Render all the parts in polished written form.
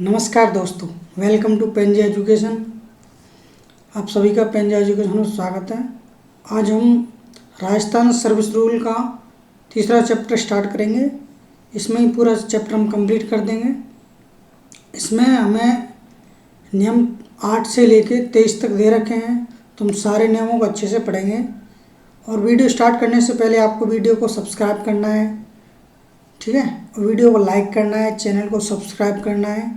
नमस्कार दोस्तों, welcome to pansy education. आप सभी का पेंजी एजुकेशन में स्वागत है। आज हम राजस्थान सर्विस रूल का तीसरा चैप्टर स्टार्ट करेंगे। इसमें ही पूरा चैप्टर हम कंप्लीट कर देंगे। इसमें हमें नियम 8 से लेके 23 तक दे रखे हैं, तो हम सारे नियमों को अच्छे से पढ़ेंगे। और वीडियो स्टार्ट करने से पहले आपको वीडियो को सब्सक्राइब करना है, ठीक है, और वीडियो को लाइक करना है, चैनल को सब्सक्राइब करना है।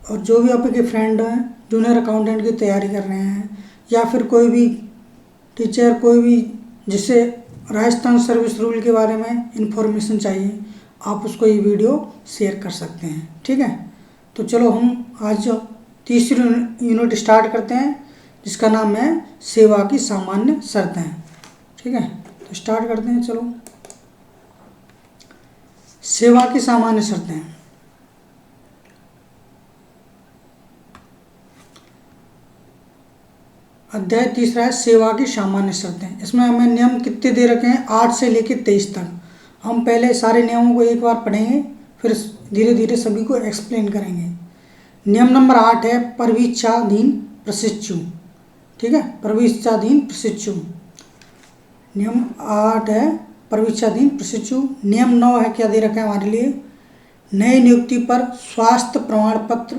और जो भी आपके फ्रेंड हैं जूनियर अकाउंटेंट की तैयारी कर रहे हैं, या फिर कोई भी टीचर, कोई भी जिसे राजस्थान सर्विस रूल के बारे में इंफॉर्मेशन चाहिए, आप उसको ये वीडियो शेयर कर सकते हैं, ठीक है। तो चलो हम आज जो तीसरी यूनिट स्टार्ट करते हैं, जिसका नाम है सेवा की सामान्य शर्तें, ठीक है। तो स्टार्ट करते हैं। चलो, सेवा की सामान्य शर्तें। अध्याय तीसरा है सेवा की सामान्य शर्तें। इसमें हमें नियम कितने दे रखे हैं? 8 से लेकर 23 तक। हम पहले सारे नियमों को एक बार पढ़ेंगे, फिर धीरे धीरे सभी को एक्सप्लेन करेंगे। नियम नंबर 8 है परविच्छाधीन प्रशिक्षु, ठीक है, परविच्छाधीन प्रशिक्षु। नियम 8 है परविच्छाधीन प्रशिक्षु। नियम 9 है, क्या दे रखा है हमारे लिए? नई नियुक्ति पर स्वास्थ्य प्रमाण पत्र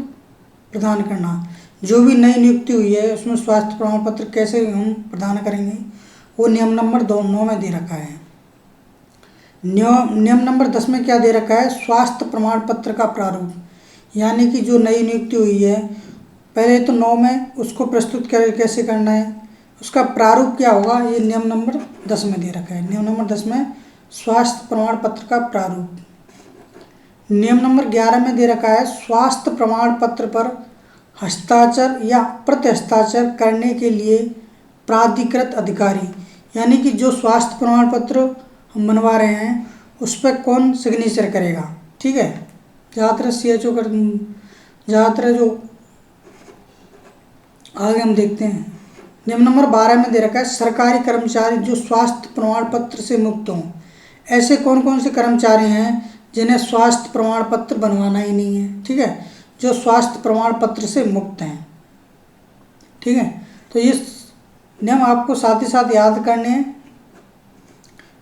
प्रदान करना। जो भी नई नियुक्ति हुई है उसमें स्वास्थ्य प्रमाण पत्र कैसे हम प्रदान करेंगे, वो नियम नंबर 9 में दे रखा है। नियम नंबर 10 में क्या दे रखा है? स्वास्थ्य प्रमाण पत्र का प्रारूप, यानी कि जो नई नियुक्ति हुई है, पहले तो 9 में उसको प्रस्तुत कैसे करना है, उसका प्रारूप क्या होगा, ये नियम नंबर 10 में दे रखा है। नियम नंबर 10 में स्वास्थ्य प्रमाण पत्र का प्रारूप। नियम नंबर 11 में दे रखा है स्वास्थ्य प्रमाण पत्र पर हस्ताक्षर या प्रति-हस्ताक्षर करने के लिए प्राधिकृत अधिकारी, यानी कि जो स्वास्थ्य प्रमाण पत्र हम बनवा रहे हैं उस पर कौन सिग्नेचर करेगा, ठीक है। ज़्यादातर CHO कर, ज़्यादातर जो आगे हम देखते हैं। नियम नंबर 12 में दे रखा है सरकारी कर्मचारी जो स्वास्थ्य प्रमाण पत्र से मुक्त हों। ऐसे कौन कौन से कर्मचारी हैं जिन्हें स्वास्थ्य प्रमाण पत्र बनवाना ही नहीं है, ठीक है, जो स्वास्थ्य प्रमाण पत्र से मुक्त हैं, ठीक है। तो ये नियम आपको साथ ही साथ याद करने हैं।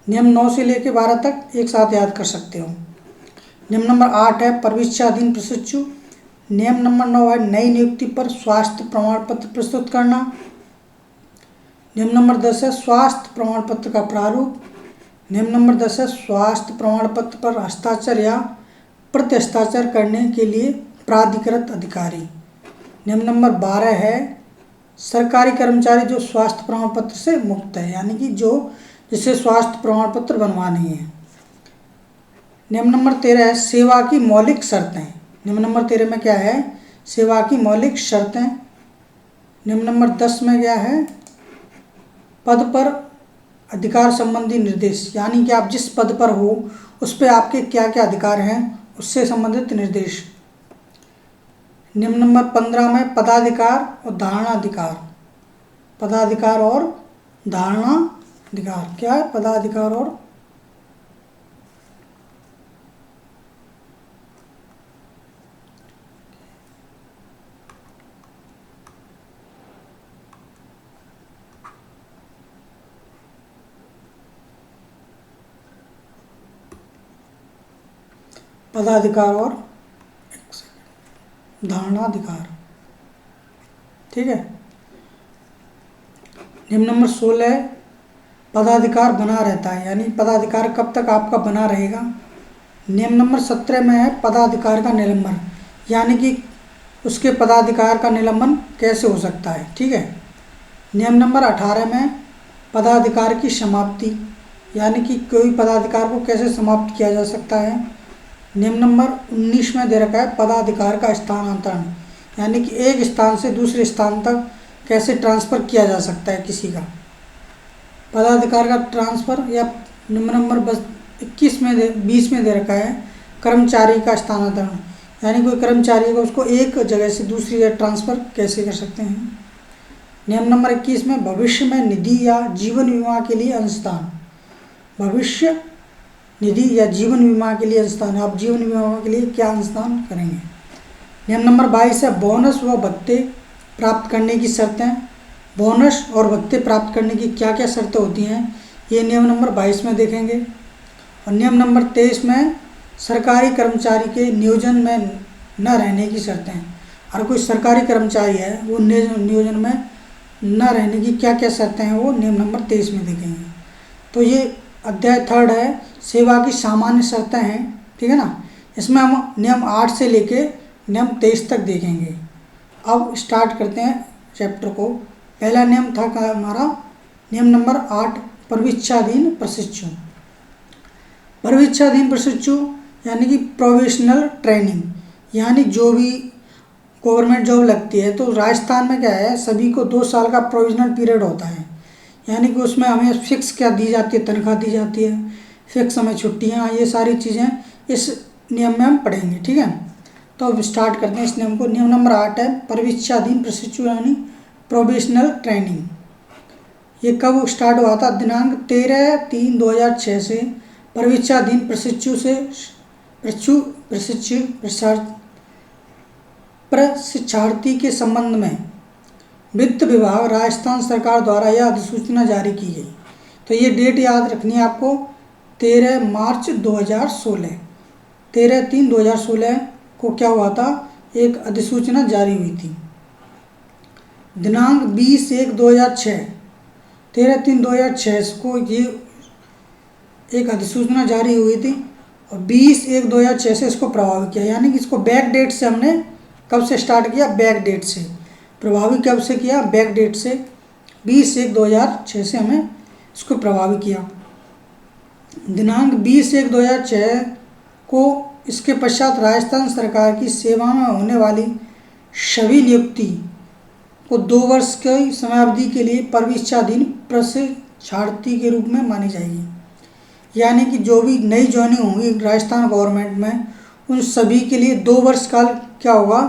नियम 9 से लेकर 12 तक एक साथ याद कर सकते हो। नियम नंबर 8 है परविच्छाधीन प्रशिक्षु। नियम नंबर 9 है नई नियुक्ति पर स्वास्थ्य प्रमाण पत्र प्रस्तुत करना। नियम नंबर 10 है स्वास्थ्य प्रमाण पत्र का प्रारूप। नियम नंबर 10 है स्वास्थ्य प्रमाण पत्र पर हस्ताक्षर या प्रति हस्ताक्षर करने के लिए प्राधिकृत अधिकारी। नियम नंबर 12 है सरकारी कर्मचारी जो स्वास्थ्य प्रमाण पत्र से मुक्त है, यानी कि जो जिसे स्वास्थ्य प्रमाण पत्र बनवानी है। नियम नंबर 13 है सेवा की मौलिक शर्तें। नियम नंबर 13 में क्या है? सेवा की मौलिक शर्तें। नियम नंबर 10 में क्या है? पद पर अधिकार संबंधी निर्देश, यानी कि आप जिस पद पर हो उस पर आपके क्या क्या अधिकार हैं, उससे संबंधित निर्देश। नियम नंबर 15 में पदाधिकार और धारणा अधिकार। पदाधिकार और धारणा अधिकार क्या है? पदाधिकार और पदाधिकार और धारणा अधिकार, ठीक है। नियम नंबर 16 पदाधिकार बना रहता है, यानी पदाधिकार कब तक आपका बना रहेगा। नियम नंबर 17 में है पदाधिकार का निलंबन, यानी कि उसके पदाधिकार का निलंबन कैसे हो सकता है, ठीक है। नियम नंबर 18 में पदाधिकार की समाप्ति, यानी कि कोई पदाधिकार को कैसे समाप्त किया जा सकता है। नियम नंबर 19 में दे रखा है पदाधिकार का स्थानांतरण, यानी कि एक स्थान से दूसरे स्थान तक कैसे ट्रांसफ़र किया जा सकता है किसी का पदाधिकार का ट्रांसफ़र। या नियम नंबर 20 में दे रखा है कर्मचारी का स्थानांतरण, यानी कोई कर्मचारी को उसको एक जगह से दूसरी जगह ट्रांसफ़र कैसे कर सकते हैं। नियम नंबर 21 में भविष्य में निधि या जीवन बीमा के लिए अंशदान। भविष्य निधि या जीवन बीमा के लिए अंशदान, आप जीवन बीमा के लिए क्या अंशदान करेंगे। नियम नंबर 22 है बोनस व भत्ते प्राप्त करने की शर्तें। बोनस और भत्ते प्राप्त करने की क्या क्या शर्तें होती हैं, ये नियम नंबर 22 में देखेंगे। और नियम नंबर 23 में सरकारी कर्मचारी के नियोजन में न रहने की शर्तें। और कोई सरकारी कर्मचारी है वो नियोजन में न रहने की क्या क्या शर्तें हैं, वो नियम नंबर 23 में देखेंगे। तो ये अध्याय 3 है, सेवा की सामान्य शर्तें हैं, ठीक है ना। इसमें हम नियम 8 से लेके नियम 23 तक देखेंगे। अब स्टार्ट करते हैं चैप्टर को। पहला नियम था हमारा नियम नंबर 8, प्रविच्छाधीन प्रशिक्षु। प्रविच्छाधीन प्रशिक्षु यानी कि प्रोफेशनल ट्रेनिंग, यानी जो भी गवर्नमेंट जॉब लगती है तो राजस्थान में क्या है, सभी को 2 साल का प्रोविजनल पीरियड होता है। यानी कि उसमें हमें फिक्स क्या दी जाती है, तनख्वाह दी जाती है, फिक्स हमें छुट्टियाँ, ये सारी चीज़ें इस नियम में हम पढ़ेंगे, ठीक है। तो अब स्टार्ट करते हैं इस नियम को। नियम नंबर 8 है प्रविच्छाधीन प्रशिक्षु यानी प्रोबेशनल ट्रेनिंग। ये कब स्टार्ट हुआ था, दिनांक 13/3/2006 से प्रविच्छाधीन प्रशिक्षार्थी के संबंध में वित्त विभाग राजस्थान सरकार द्वारा यह अधिसूचना जारी की गई। तो ये डेट याद रखनी है आपको, 13 मार्च 2016, 13/3/2016 को क्या हुआ था, एक अधिसूचना जारी हुई थी। दिनांक 20/1/2006, 13/3/2006 को ये एक अधिसूचना जारी हुई थी और 20/1/2006 से इसको प्रभावी किया। यानी कि इसको बैक डेट से हमने कब से स्टार्ट किया, बैक डेट से। प्रभावी कब से किया, बैक डेट से 20/1/2006 से हमें इसको प्रभावी किया। दिनांक 20/1/2006 को इसके पश्चात राजस्थान सरकार की सेवा में होने वाली सभी नियुक्ति को 2 वर्ष की समयावधि के लिए प्रविच्छाधीन प्रशिक्षार्थी के रूप में मानी जाएगी। यानी कि जो भी नई ज्वाइनिंग होंगी राजस्थान गवर्नमेंट में, उन सभी के लिए 2 वर्ष काल क्या होगा,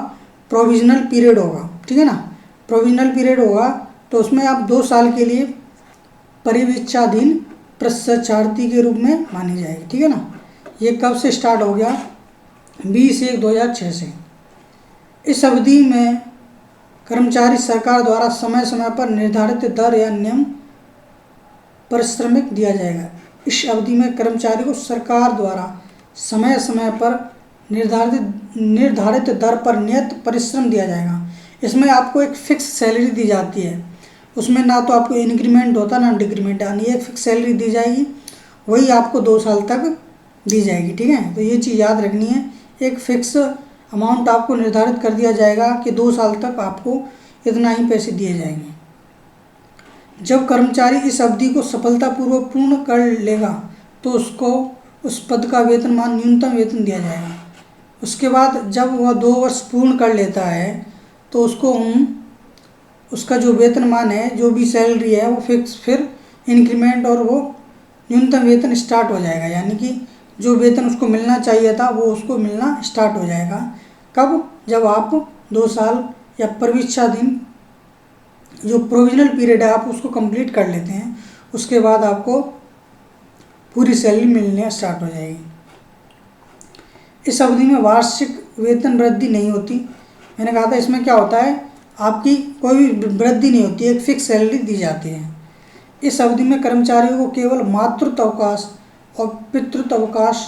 प्रोविजनल पीरियड होगा, ठीक है ना। प्रोविजनल पीरियड होगा तो उसमें आप 2 साल के लिए प्रविच्छाधीन प्रशिक्षार्थी के रूप में मानी जाएगी, ठीक है ना। ये कब से स्टार्ट हो गया, 20/1/2006 से। इस अवधि में कर्मचारी सरकार द्वारा समय समय पर निर्धारित दर या नियम पारिश्रमिक दिया जाएगा। इस अवधि में कर्मचारी को सरकार द्वारा समय समय पर निर्धारित दर पर नियत परिश्रम दिया जाएगा। इसमें आपको एक फिक्स सैलरी दी जाती है, उसमें ना तो आपको इंक्रीमेंट होता ना डिक्रीमेंट, यानी एक फिक्स सैलरी दी जाएगी, वही आपको 2 साल तक दी जाएगी, ठीक है। तो ये चीज़ याद रखनी है, एक फिक्स अमाउंट आपको निर्धारित कर दिया जाएगा कि 2 साल तक आपको इतना ही पैसे दिए जाएंगे। जब कर्मचारी इस अवधि को सफलतापूर्वक पूर्ण कर लेगा तो उसको उस पद का वेतनमान न्यूनतम वेतन दिया जाएगा। उसके बाद जब वह 2 वर्ष पूर्ण कर लेता है तो उसको उसका जो वेतनमान है, जो भी सैलरी है वो फिक्स, फिर इंक्रीमेंट और वो न्यूनतम वेतन स्टार्ट हो जाएगा। यानी कि जो वेतन उसको मिलना चाहिए था वो उसको मिलना स्टार्ट हो जाएगा। कब, जब आप 2 साल या प्रविच्छाधीन जो प्रोविजनल पीरियड है आप उसको कंप्लीट कर लेते हैं, उसके बाद आपको पूरी सैलरी मिलने स्टार्ट हो जाएगी। इस अवधि में वार्षिक वेतन वृद्धि नहीं होती। मैंने कहा था इसमें क्या होता है, आपकी कोई भी वृद्धि नहीं होती, एक फिक्स सैलरी दी जाती है। इस अवधि में कर्मचारियों को केवल मातृत्व अवकाश और पितृत्व अवकाश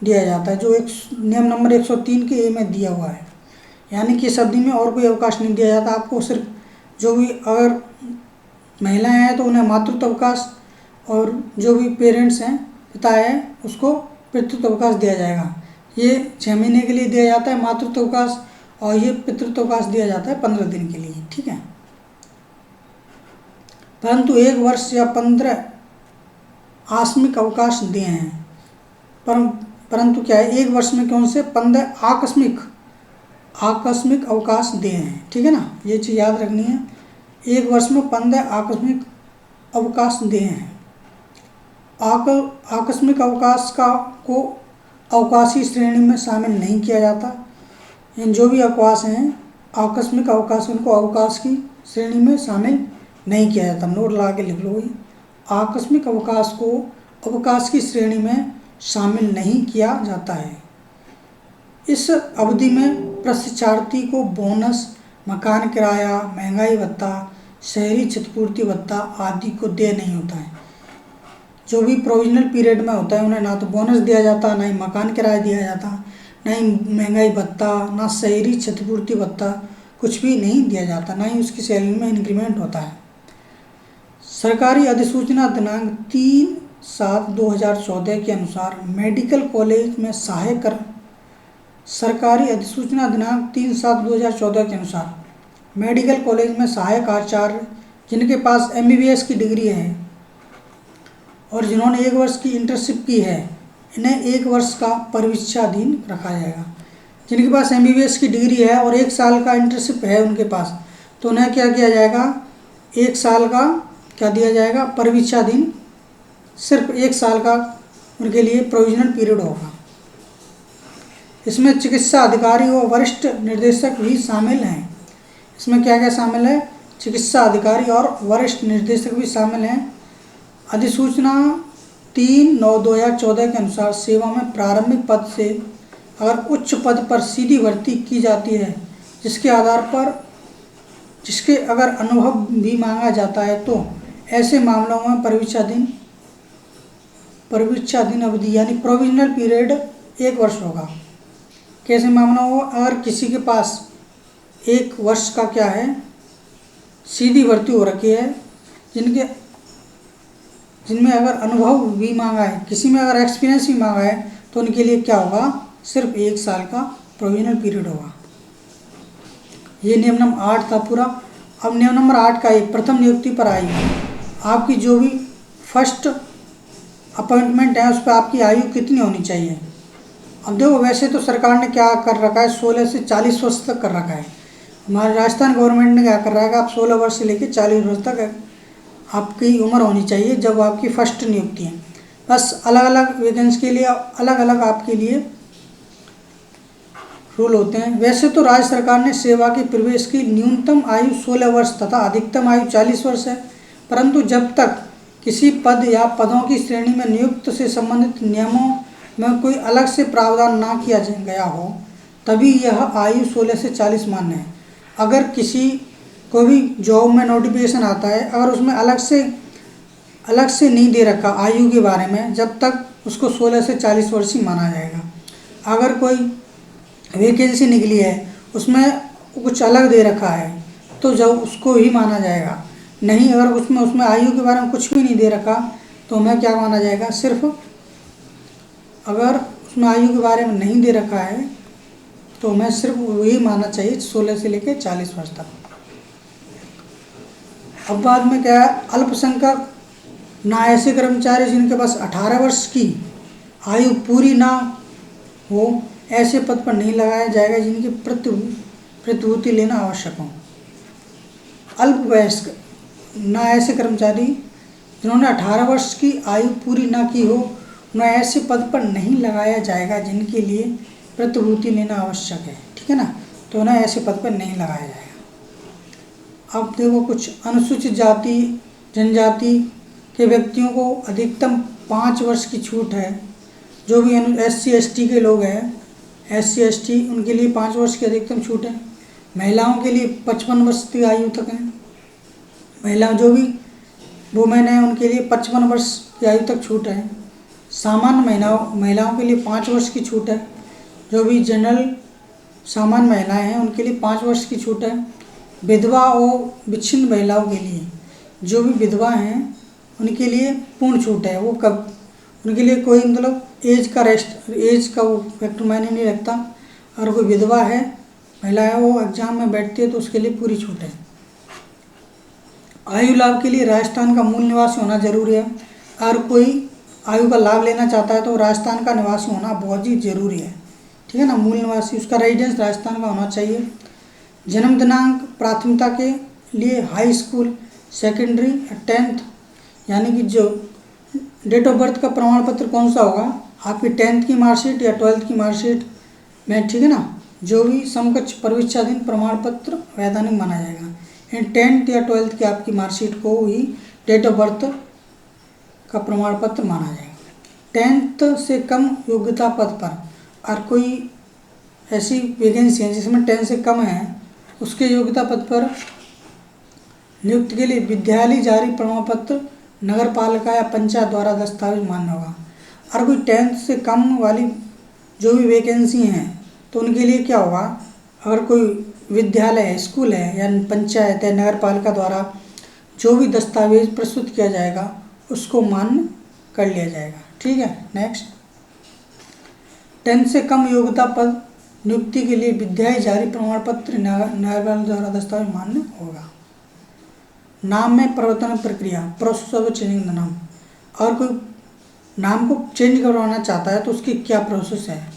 दिया जाता है, जो एक नियम नंबर 103 के ए में दिया हुआ है। यानी कि इस अवधि में और कोई अवकाश नहीं दिया जाता आपको, सिर्फ जो भी अगर महिलाएं हैं तो उन्हें मातृत्व अवकाश, और जो भी पेरेंट्स हैं, पिता है, उसको पितृत्व अवकाश दिया जाएगा। ये 6 महीने के लिए दिया जाता है मातृत्व अवकाश, और ये पितृत्व अवकाश दिया जाता है 15 दिन के लिए, ठीक है। परंतु 1 वर्ष या 15 आकस्मिक अवकाश दिए हैं, परंतु क्या है, 1 वर्ष में कौन से 15 आकस्मिक अवकाश दिए हैं, ठीक है ना। ये चीज़ याद रखनी है, 1 वर्ष में 15 आकस्मिक अवकाश दिए हैं। आकस्मिक अवकाश को अवकाशी श्रेणी में शामिल नहीं किया जाता। इन जो भी अवकाश हैं आकस्मिक अवकाश, उनको अवकाश की श्रेणी में शामिल नहीं किया जाता। नोट लगा के लिख लो, आकस्मिक अवकाश को अवकाश की श्रेणी में शामिल नहीं किया जाता है। इस अवधि में प्रशिक्षार्थी को बोनस, मकान किराया, महंगाई भत्ता, शहरी क्षतिपूर्ति भत्ता आदि को देय नहीं होता है। जो भी प्रोविजनल पीरियड में होता है उन्हें ना तो बोनस दिया जाता, ना ही मकान किराया दिया जाता, ना ही महंगाई भत्ता, ना शहरी क्षतिपूर्ति भत्ता, कुछ भी नहीं दिया जाता, ना ही उसकी सैलरी में इंक्रीमेंट होता है। सरकारी अधिसूचना दिनांक 3/7/2014 के अनुसार मेडिकल कॉलेज में सहायक सरकारी अधिसूचना दिनांक 3/7/2014 के अनुसार मेडिकल कॉलेज में सहायक आचार्य जिनके पास MBBS की डिग्री है और जिन्होंने 1 वर्ष की इंटर्नशिप की है, इन्हें 1 वर्ष का परिवीक्षाधीन रखा जाएगा। जिनके पास MBBS की डिग्री है और 1 साल का इंटर्नशिप है उनके पास, तो उन्हें क्या किया जाएगा, 1 साल का क्या दिया जाएगा, परिवीक्षाधीन, सिर्फ 1 साल का उनके लिए प्रोविजनल पीरियड होगा। इसमें चिकित्सा अधिकारी और वरिष्ठ निर्देशक भी शामिल हैं। इसमें क्या क्या शामिल है, चिकित्सा अधिकारी और वरिष्ठ निर्देशक भी शामिल हैं। अधिसूचना 3/9/2014 के अनुसार सेवा में प्रारंभिक पद से अगर उच्च पद पर सीधी भर्ती की जाती है जिसके आधार पर जिसके अगर अनुभव भी मांगा जाता है, तो ऐसे मामलों में परिवीक्षाधीन अवधि यानी प्रोविजनल पीरियड 1 वर्ष होगा। कैसे मामला हो, अगर किसी के पास 1 वर्ष का क्या है, सीधी भर्ती हो रखी है, जिनमें अगर अनुभव भी मांगा है, किसी में अगर एक्सपीरियंस भी मांगा है, तो उनके लिए क्या होगा, सिर्फ 1 साल का प्रोविजनल पीरियड होगा। ये नियम नंबर 8 था पूरा। अब नियम नंबर 8 का एक प्रथम नियुक्ति पर आयु, आपकी जो भी फर्स्ट अपॉइंटमेंट है उस पर आपकी आयु कितनी होनी चाहिए। अब देखो, वैसे तो सरकार ने क्या कर रखा है, 16 से 40 वर्ष तक कर रखा है। हमारे राजस्थान गवर्नमेंट ने क्या कर रहा है कि आप 16 वर्ष से लेकर 40 वर्ष तक आपकी उम्र होनी चाहिए जब आपकी फर्स्ट नियुक्ति है। बस अलग अलग वैकेंसी के लिए अलग अलग आपके लिए रूल होते हैं। वैसे तो राज्य सरकार ने सेवा के प्रवेश की न्यूनतम आयु 16 वर्ष तथा अधिकतम आयु 40 वर्ष है, परंतु जब तक किसी पद या पदों की श्रेणी में नियुक्त से संबंधित नियमों में कोई अलग से प्रावधान ना किया गया हो, तभी यह आयु 16 से 40 मान्य है। अगर किसी कोई भी जॉब में नोटिफिकेशन आता है, अगर उसमें अलग से नहीं दे रखा आयु के बारे में, जब तक उसको 16 से 40 वर्ष ही माना जाएगा। अगर कोई वैकेंसी निकली है उसमें कुछ अलग दे रखा है तो जब उसको ही माना जाएगा। नहीं, अगर उसमें आयु के बारे में कुछ भी नहीं दे रखा तो हमें क्या माना जाएगा, सिर्फ अगर उसमें आयु के बारे में नहीं दे रखा है तो हमें सिर्फ वही मानना चाहिए 16 से लेकर 40 वर्ष तक। अब बाद में क्या है, अल्पसंख्यक ना ऐसे कर्मचारी जिनके पास 18 वर्ष की आयु पूरी ना हो, ऐसे पद पर नहीं लगाया जाएगा जिनकी प्रतिभूति लेना आवश्यक हो। अल्पवयस्क ना ऐसे कर्मचारी जिन्होंने 18 वर्ष की आयु पूरी ना की हो, उन्हें ऐसे पद पर नहीं लगाया जाएगा जिनके लिए प्रतिभूति लेना आवश्यक है। ठीक है ना, तो उन्हें ऐसे पद पर नहीं लगाया जाएगा। अब देखो, कुछ अनुसूचित जाति जनजाति के व्यक्तियों को अधिकतम 5 वर्ष की छूट है। जो भी SC ST के लोग हैं, SC ST, उनके लिए 5 वर्ष की अधिकतम छूट है। महिलाओं के लिए 55 वर्ष की आयु तक है। महिला जो भी वुमेन है उनके लिए 55 वर्ष की आयु तक छूट है। सामान्य महिलाओं के लिए 5 वर्ष की छूट है। जो भी जनरल सामान्य महिलाएं हैं उनके लिए 5 वर्ष की छूट है। विधवा और विच्छिन्न महिलाओं के लिए, जो भी विधवा हैं उनके लिए पूर्ण छूट है। वो कब, उनके लिए कोई मतलब एज का वो फैक्टर मायने नहीं रखता। अगर कोई विधवा है, महिला है, वो एग्जाम में बैठती है तो उसके लिए पूरी छूट है। आयु लाभ के लिए राजस्थान का मूल निवासी होना जरूरी है। अगर कोई आयु का लाभ लेना चाहता है तो राजस्थान का निवासी होना बहुत ही जरूरी है। ठीक है ना, मूल निवासी, उसका रेजिडेंस राजस्थान का होना चाहिए। जन्म दिनांक प्राथमिकता के लिए हाई स्कूल, सेकेंडरी, 10th, यानी कि जो डेट ऑफ बर्थ का प्रमाण पत्र कौन सा होगा, आपकी 10th की मार्कशीट या 12th की मार्कशीट में, ठीक है ना, जो भी समकक्ष परिवीक्षाधीन प्रमाण पत्र वैधानिक माना जाएगा। इन 10th या 12th की आपकी मार्कशीट को ही डेट ऑफ बर्थ का प्रमाण पत्र माना जाएगा। 10th से कम योग्यता पद पर और कोई ऐसी वैकेंसी हैं जिसमें 10 से कम है, उसके योग्यता पद पर नियुक्ति के लिए विद्यालय जारी प्रमाण पत्र नगर पालिका या पंचायत द्वारा दस्तावेज मान्य होगा। और कोई 10 से कम वाली जो भी वैकेंसी हैं तो उनके लिए क्या होगा, अगर कोई विद्यालय है, स्कूल है या पंचायत है, नगर पालिका द्वारा जो भी दस्तावेज प्रस्तुत किया जाएगा उसको मान्य कर लिया जाएगा। ठीक है। नेक्स्ट, 10 से कम योग्यता पद नियुक्ति के लिए विद्यालय जारी प्रमाण पत्र न्यायालय द्वारा दस्तावेज मान्य होगा। नाम में परिवर्तन प्रक्रिया, प्रोसेस ऑफ चेंजिंग द नाम। और कोई नाम को चेंज करवाना चाहता है तो उसकी क्या प्रोसेस है,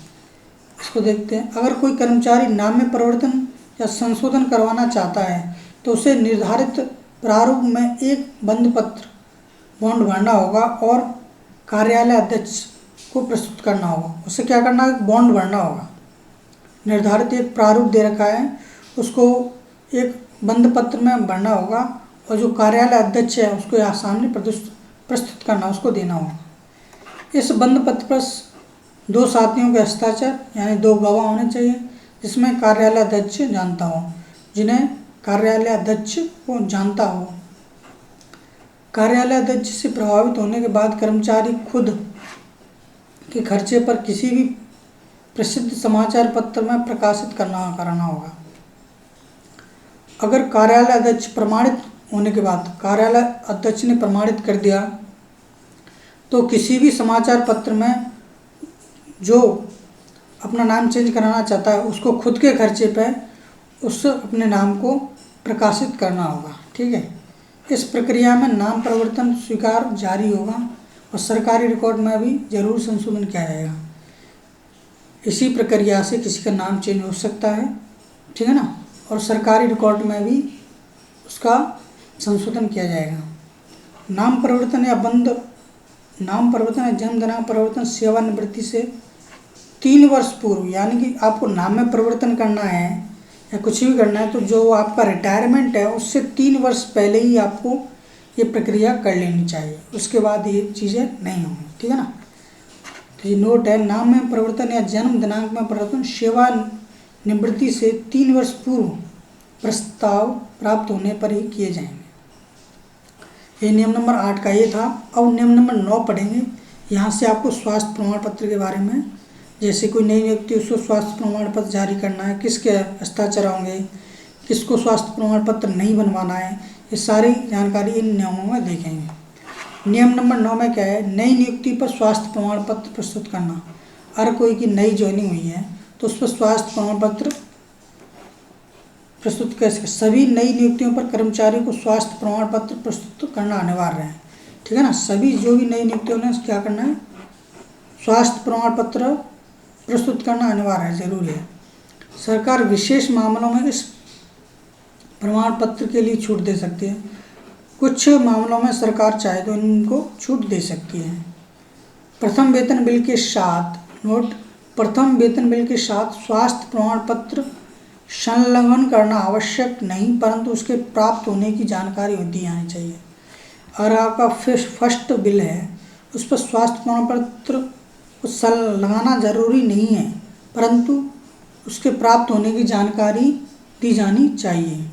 इसको देखते हैं। अगर कोई कर्मचारी नाम में परिवर्तन या संशोधन करवाना चाहता है तो उसे निर्धारित प्रारूप में एक बंद पत्र बॉन्ड भरना होगा और कार्यालय अध्यक्ष को प्रस्तुत करना होगा। उसे क्या करना है, बॉन्ड भरना होगा। निर्धारित एक प्रारूप दे रखा है, उसको एक बंद पत्र में भरना होगा और जो कार्यालय अध्यक्ष है उसको यहाँ सामने प्रस्तुत करना, उसको देना होगा। इस बंद पत्र पर 2 साथियों के हस्ताक्षर यानी 2 गवाह होने चाहिए जिसमें कार्यालय अध्यक्ष जानता हो, जिन्हें कार्यालय अध्यक्ष को जानता हो। कार्यालय अध्यक्ष से प्रभावित होने के बाद कर्मचारी खुद के खर्चे पर किसी भी प्रसिद्ध समाचार पत्र में प्रकाशित कराना होगा। अगर कार्यालय अध्यक्ष प्रमाणित होने के बाद कार्यालय अध्यक्ष ने प्रमाणित कर दिया तो किसी भी समाचार पत्र में जो अपना नाम चेंज कराना चाहता है उसको खुद के खर्चे पर उस अपने नाम को प्रकाशित करना होगा। ठीक है। इस प्रक्रिया में नाम परिवर्तन स्वीकार जारी होगा और सरकारी रिकॉर्ड में भी जरूर संशोधन किया जाएगा। इसी प्रक्रिया से किसी का नाम चेंज हो सकता है, ठीक है ना, और सरकारी रिकॉर्ड में भी उसका संशोधन किया जाएगा। नाम परिवर्तन या जन्म दिनांक परिवर्तन सेवानिवृत्ति से 3 वर्ष पूर्व, यानी कि आपको नाम में परिवर्तन करना है या कुछ भी करना है तो जो आपका रिटायरमेंट है उससे 3 वर्ष पहले ही आपको ये प्रक्रिया कर लेनी चाहिए, उसके बाद ये चीज़ें नहीं होंगी। ठीक है ना। तो ये नोट है, नाम में परिवर्तन या जन्म दिनांक में परिवर्तन सेवानिवृत्ति से 3 वर्ष पूर्व प्रस्ताव प्राप्त होने पर ही किए जाएंगे। ये नियम नंबर 8 का ये था। अब नियम नंबर 9 पढ़ेंगे। यहाँ से आपको स्वास्थ्य प्रमाण पत्र के बारे में, जैसे कोई नई व्यक्ति उसको स्वास्थ्य प्रमाण पत्र जारी करना है, किसके हस्ताक्षर होंगे, किसको स्वास्थ्य प्रमाण पत्र नहीं बनवाना है, ये सारी जानकारी इन नियमों में देखेंगे। नियम नंबर 9 में क्या है, नई नियुक्ति पर स्वास्थ्य प्रमाण पत्र प्रस्तुत करना। अगर कोई की नई ज्वाइनिंग हुई है तो उस पर स्वास्थ्य प्रमाण पत्र प्रस्तुत कैसे, सभी नई नियुक्तियों पर कर्मचारी को स्वास्थ्य प्रमाण पत्र प्रस्तुत करना अनिवार्य है। ठीक है ना। सभी जो भी नई नियुक्तियों ने क्या करना है, स्वास्थ्य प्रमाण पत्र प्रस्तुत करना अनिवार्य है, जरूरी है। सरकार विशेष मामलों में इस प्रमाण पत्र के लिए छूट दे सकती है। कुछ मामलों में सरकार चाहे तो इनको छूट दे सकती है। प्रथम वेतन बिल के साथ, नोट, प्रथम वेतन बिल के साथ स्वास्थ्य प्रमाण पत्र संलग्न करना आवश्यक नहीं, परंतु उसके प्राप्त होने की जानकारी दी आनी चाहिए। अगर आपका फर्स्ट बिल है उस पर स्वास्थ्य प्रमाण पत्र लगाना जरूरी नहीं है, परंतु उसके प्राप्त होने की जानकारी दी जानी चाहिए।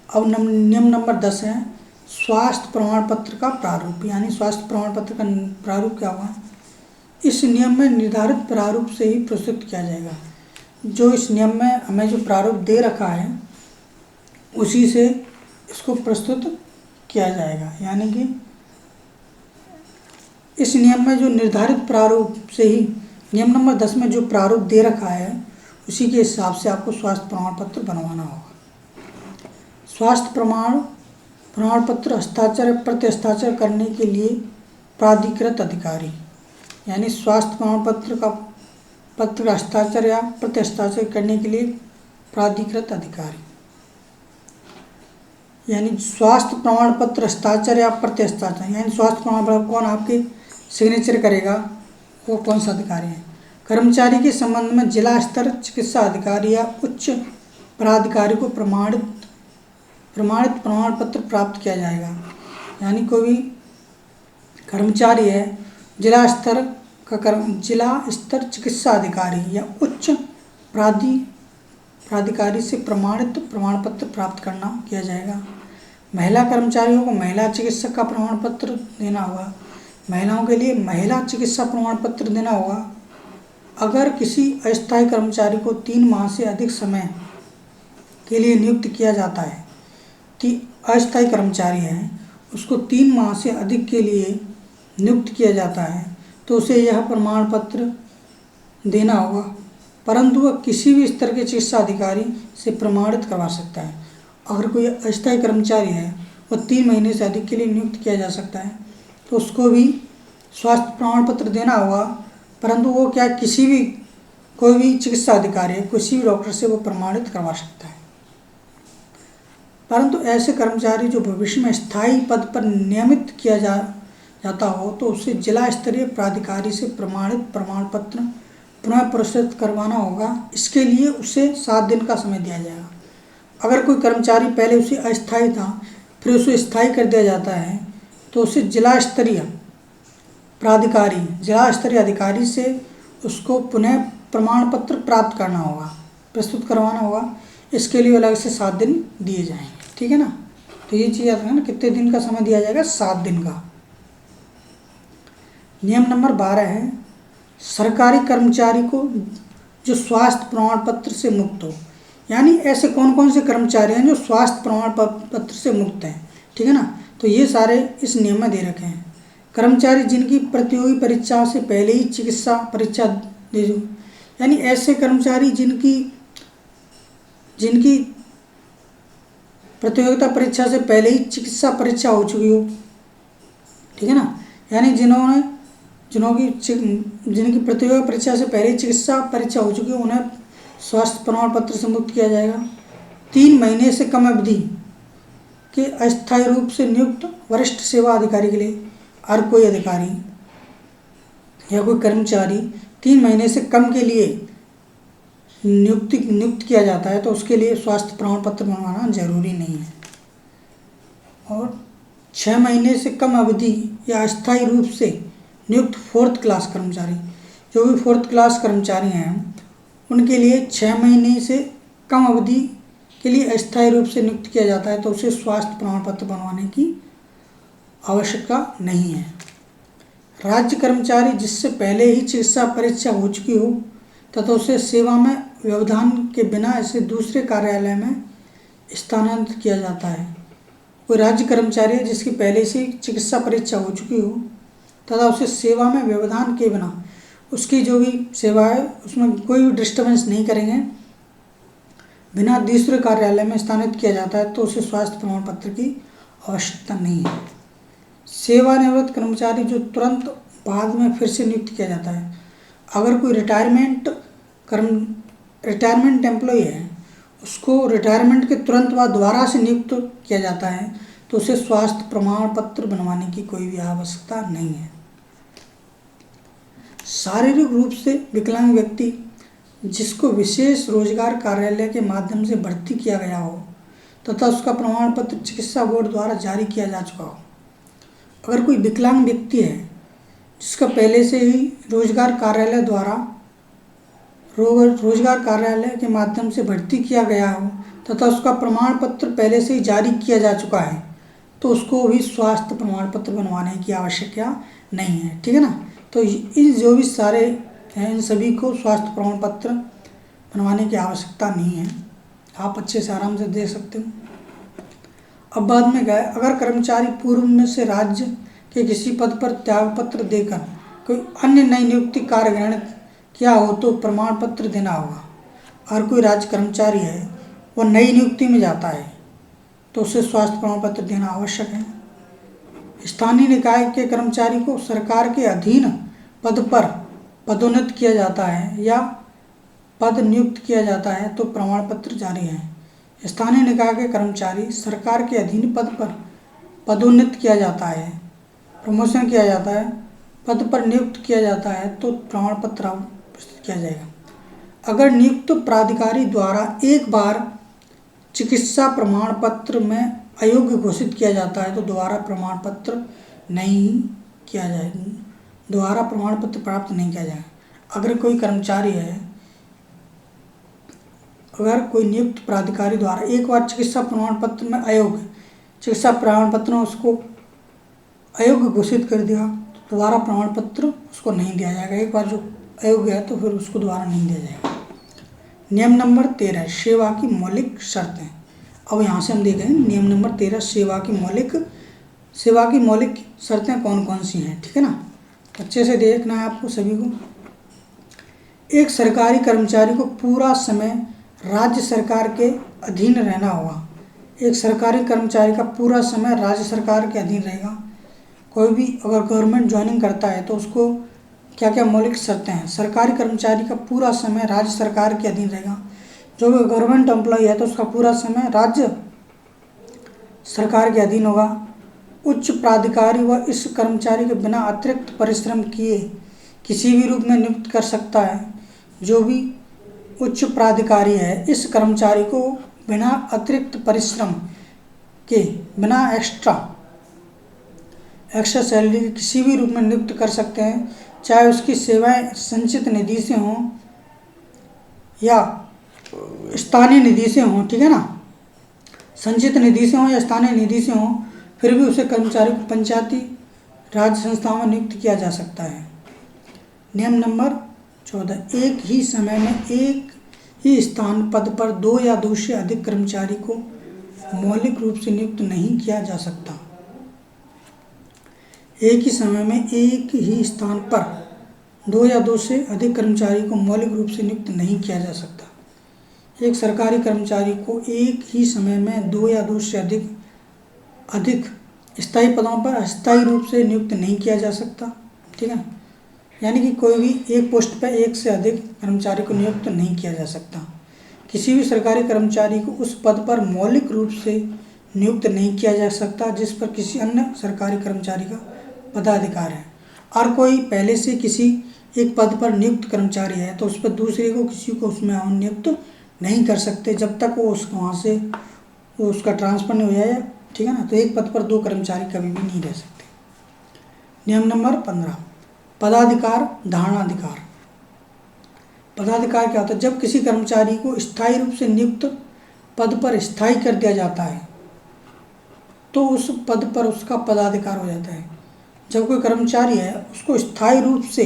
अब नियम नंबर 10 है स्वास्थ्य प्रमाण पत्र का प्रारूप, यानी स्वास्थ्य प्रमाण पत्र का प्रारूप क्या होगा। इस नियम में निर्धारित प्रारूप से ही प्रस्तुत किया जाएगा। जो इस नियम में हमें जो प्रारूप दे रखा है उसी से इसको प्रस्तुत किया जाएगा, यानी कि इस नियम में जो निर्धारित प्रारूप से ही, नियम नंबर 10 में जो प्रारूप दे रखा है उसी के हिसाब से आपको स्वास्थ्य प्रमाण पत्र बनवाना होगा। स्वास्थ्य प्रमाण पत्र हस्ताक्षर प्रति हस्ताक्षर करने के लिए प्राधिकृत अधिकारी, यानी स्वास्थ्य प्रमाण पत्र का हस्ताक्षर या प्रति हस्ताक्षर करने के लिए प्राधिकृत अधिकारी, यानी स्वास्थ्य प्रमाण पत्र हस्ताक्षर या प्रति हस्ताक्षर, यानी स्वास्थ्य प्रमाण पत्र कौन आपके सिग्नेचर करेगा, वो कौन सा अधिकारी है। कर्मचारी के संबंध में जिला स्तर चिकित्सा अधिकारी या उच्च पदाधिकारी को प्रमाणित प्रमाण पत्र प्राप्त किया जाएगा। यानी कोई भी कर्मचारी है, जिला स्तर चिकित्सा अधिकारी या उच्च प्राधिकारी से प्रमाणित प्रमाण पत्र प्राप्त करना किया जाएगा। महिला कर्मचारियों को महिला चिकित्सक का प्रमाण पत्र देना होगा। महिलाओं के लिए महिला चिकित्सा प्रमाण पत्र देना होगा। अगर किसी अस्थायी कर्मचारी को 3 माह से अधिक समय के लिए नियुक्त किया जाता है, अस्थायी कर्मचारी है, उसको 3 माह से अधिक के लिए नियुक्त किया जाता है, तो उसे यह प्रमाण पत्र देना होगा, परंतु वह किसी भी स्तर के चिकित्सा अधिकारी से प्रमाणित करवा सकता है। अगर कोई अस्थायी कर्मचारी है, वह 3 महीने से अधिक के लिए नियुक्त किया जा सकता है, तो उसको भी स्वास्थ्य प्रमाण पत्र देना होगा, परंतु वो क्या कोई भी चिकित्सा अधिकारी है, किसी भी डॉक्टर से वो प्रमाणित करवा सकता है। परंतु ऐसे कर्मचारी जो भविष्य में स्थायी पद पर नियमित किया जाता हो, तो उसे जिला स्तरीय प्राधिकारी से प्रमाणित प्रमाण पत्र पुनः प्रस्तुत करवाना होगा। इसके लिए उसे 7 दिन का समय दिया जाएगा। अगर कोई कर्मचारी पहले उसे अस्थायी था, फिर उसे स्थायी कर दिया जाता है, तो उसे जिला स्तरीय अधिकारी से उसको पुनः प्रमाण पत्र प्राप्त करना होगा, प्रस्तुत करवाना होगा। इसके लिए अलग से 7 दिन दिए जाएंगे, ठीक है ना। तो ये चीज़ आता है ना, कितने दिन का समय दिया जाएगा? 7 दिन का। नियम नंबर 12 है, सरकारी कर्मचारी को जो स्वास्थ्य प्रमाण पत्र से मुक्त हो, यानी ऐसे कौन कौन से कर्मचारी हैं जो स्वास्थ्य प्रमाण पत्र से मुक्त हैं, ठीक है ना। तो ये सारे इस नियम में दे रखे हैं। कर्मचारी जिनकी प्रतियोगी परीक्षा से पहले ही चिकित्सा परीक्षा दे दो, यानी ऐसे कर्मचारी जिनकी प्रतियोगिता परीक्षा से पहले ही चिकित्सा परीक्षा हो चुकी हो, ठीक है ना, यानी जिनकी प्रतियोगिता परीक्षा से पहले ही चिकित्सा परीक्षा हो चुकी है, उन्हें स्वास्थ्य प्रमाण पत्र से मुक्त किया जाएगा। 3 महीने से कम अवधि के अस्थायी रूप से नियुक्त वरिष्ठ सेवा अधिकारी के लिए, हर कोई अधिकारी या कोई कर्मचारी 3 महीने से कम के लिए नियुक्त किया जाता है, तो उसके लिए स्वास्थ्य प्रमाण पत्र बनवाना जरूरी नहीं है। और 6 महीने से कम अवधि या अस्थायी रूप से नियुक्त 4th क्लास कर्मचारी, जो भी 4th क्लास कर्मचारी हैं, उनके लिए 6 महीने से कम अवधि के लिए अस्थायी रूप से नियुक्त किया जाता है, तो उसे स्वास्थ्य प्रमाण पत्र बनवाने की आवश्यकता नहीं है। राज्य कर्मचारी जिससे पहले ही चिकित्सा परीक्षा हो चुकी हो तथा उसे सेवा में व्यवधान के बिना इसे दूसरे कार्यालय में स्थानांतरित किया जाता है। कोई राज्य कर्मचारी है जिसकी पहले से चिकित्सा परीक्षा हो चुकी हो तथा उसे सेवा में व्यवधान के बिना उसकी जो भी सेवा है उसमें कोई भी डिस्टर्बेंस नहीं करेंगे, बिना दूसरे कार्यालय में स्थानांतरित किया जाता है, तो उसे स्वास्थ्य प्रमाण पत्र की आवश्यकता नहीं है। सेवानिवृत्त कर्मचारी जो तुरंत बाद में फिर से नियुक्त किया जाता है, अगर कोई रिटायरमेंट एम्प्लॉय है, उसको रिटायरमेंट के तुरंत बाद दोबारा से नियुक्त किया जाता है, तो उसे स्वास्थ्य प्रमाण पत्र बनवाने की कोई भी आवश्यकता नहीं है। शारीरिक रूप से विकलांग व्यक्ति जिसको विशेष रोजगार कार्यालय के माध्यम से भर्ती किया गया हो तथा उसका प्रमाण पत्र चिकित्सा बोर्ड द्वारा जारी किया जा चुका हो। अगर कोई विकलांग व्यक्ति है जिसका पहले से ही रोजगार कार्यालय के माध्यम से भर्ती किया गया हो तथा उसका प्रमाण पत्र पहले से ही जारी किया जा चुका है, तो उसको भी स्वास्थ्य प्रमाण पत्र बनवाने की आवश्यकता नहीं है, ठीक है ना। तो इन जो भी सारे हैं, इन सभी को स्वास्थ्य प्रमाण पत्र बनवाने की आवश्यकता नहीं है, आप अच्छे से आराम से दे सकते हो। अब बाद में गए, अगर कर्मचारी पूर्व में से राज्य के किसी पद पर त्यागपत्र देकर कोई अन्य नई नियुक्ति कार्य ग्रहण किया हो तो प्रमाण पत्र देना होगा। अगर कोई राज्य कर्मचारी है वो नई नियुक्ति में जाता है तो उसे स्वास्थ्य प्रमाण पत्र देना आवश्यक है। स्थानीय निकाय के कर्मचारी को सरकार के अधीन पद पर पदोन्नत किया जाता है या पद नियुक्त किया जाता है तो प्रमाण पत्र जारी है। स्थानीय निकाय के कर्मचारी सरकार के अधीन पद पर पदोन्नत किया जाता है, प्रमोशन किया जाता है, पद पर नियुक्त किया जाता है, तो प्रमाण पत्र प्रस्तुत किया जाएगा। अगर नियुक्त प्राधिकारी द्वारा एक बार चिकित्सा प्रमाण पत्र में अयोग्य घोषित किया जाता है तो दोबारा प्रमाण पत्र नहीं किया जाएगा, दोबारा प्रमाण पत्र प्राप्त नहीं किया जाएगा। अगर कोई कर्मचारी है अगर कोई नियुक्त प्राधिकारी द्वारा एक बार चिकित्सा प्रमाण पत्र में अयोग्य चिकित्सा प्रमाण पत्र में उसको अयोग्य घोषित कर दिया तो दोबारा प्रमाण पत्र उसको नहीं दिया जाएगा। एक बार जो अयोग्य है तो फिर उसको दोबारा नहीं दिया जाएगा। नियम नंबर 13 सेवा की मौलिक शर्तें। अब यहाँ से हम देखें नियम नंबर 13 सेवा की मौलिक शर्तें कौन कौन सी हैं, ठीक है ना। अच्छे से देखना है आपको सभी को। एक सरकारी कर्मचारी को पूरा समय राज्य सरकार के अधीन रहना होगा। एक सरकारी कर्मचारी का पूरा समय राज्य सरकार के अधीन रहेगा। कोई भी अगर गवर्नमेंट ज्वाइनिंग करता है तो उसको क्या क्या मौलिक शर्तें हैं। सरकारी कर्मचारी का पूरा समय राज्य सरकार के अधीन रहेगा। जो भी गवर्नमेंट एम्प्लॉय है तो उसका पूरा समय राज्य सरकार के अधीन होगा। उच्च प्राधिकारी व इस कर्मचारी के बिना अतिरिक्त परिश्रम किए किसी भी रूप में नियुक्त कर सकता है। जो भी उच्च प्राधिकारी है इस कर्मचारी को बिना अतिरिक्त परिश्रम के, बिना एक्स्ट्रा सैलरी के किसी भी रूप में नियुक्त कर सकते हैं, चाहे उसकी सेवाएं संचित निधि से हों या स्थानीय निधि से हों, ठीक है ना। संचित निधि से हों या स्थानीय निधि से हों, फिर भी उसे कर्मचारी को पंचायती राज संस्थाओं में नियुक्त किया जा सकता है। नियम नंबर 14 एक ही समय में एक ही स्थान पद पर 2 या 2 से अधिक कर्मचारी को मौलिक रूप से नियुक्त नहीं किया जा सकता। एक ही समय में एक ही स्थान पर 2 या 2 से अधिक कर्मचारी को मौलिक रूप से नियुक्त नहीं किया जा सकता। एक सरकारी कर्मचारी को एक ही समय में 2 या 2 से अधिक स्थायी पदों पर अस्थायी रूप से नियुक्त नहीं किया जा सकता, ठीक है। यानी कि कोई भी एक पोस्ट पर एक से अधिक कर्मचारी को नियुक्त नहीं किया जा सकता। किसी भी सरकारी कर्मचारी को उस पद पर मौलिक रूप से नियुक्त नहीं किया जा सकता जिस पर किसी अन्य सरकारी कर्मचारी का पदाधिकार है। और कोई पहले से किसी एक पद पर नियुक्त कर्मचारी है तो उस पर दूसरे को किसी को उसमें नियुक्त नहीं कर सकते जब तक वो वहाँ से वो उसका ट्रांसफ़र नहीं हो जाए, ठीक है ना। तो एक पद पर 2 कर्मचारी कभी भी नहीं रह सकते। नियम नंबर 15 पदाधिकार धारणाधिकार। पदाधिकार क्या होता है? जब किसी कर्मचारी को स्थायी रूप से नियुक्त पद पर स्थायी कर दिया जाता है तो उस पद पर उसका पदाधिकार हो जाता है। जब कोई कर्मचारी है उसको स्थायी रूप से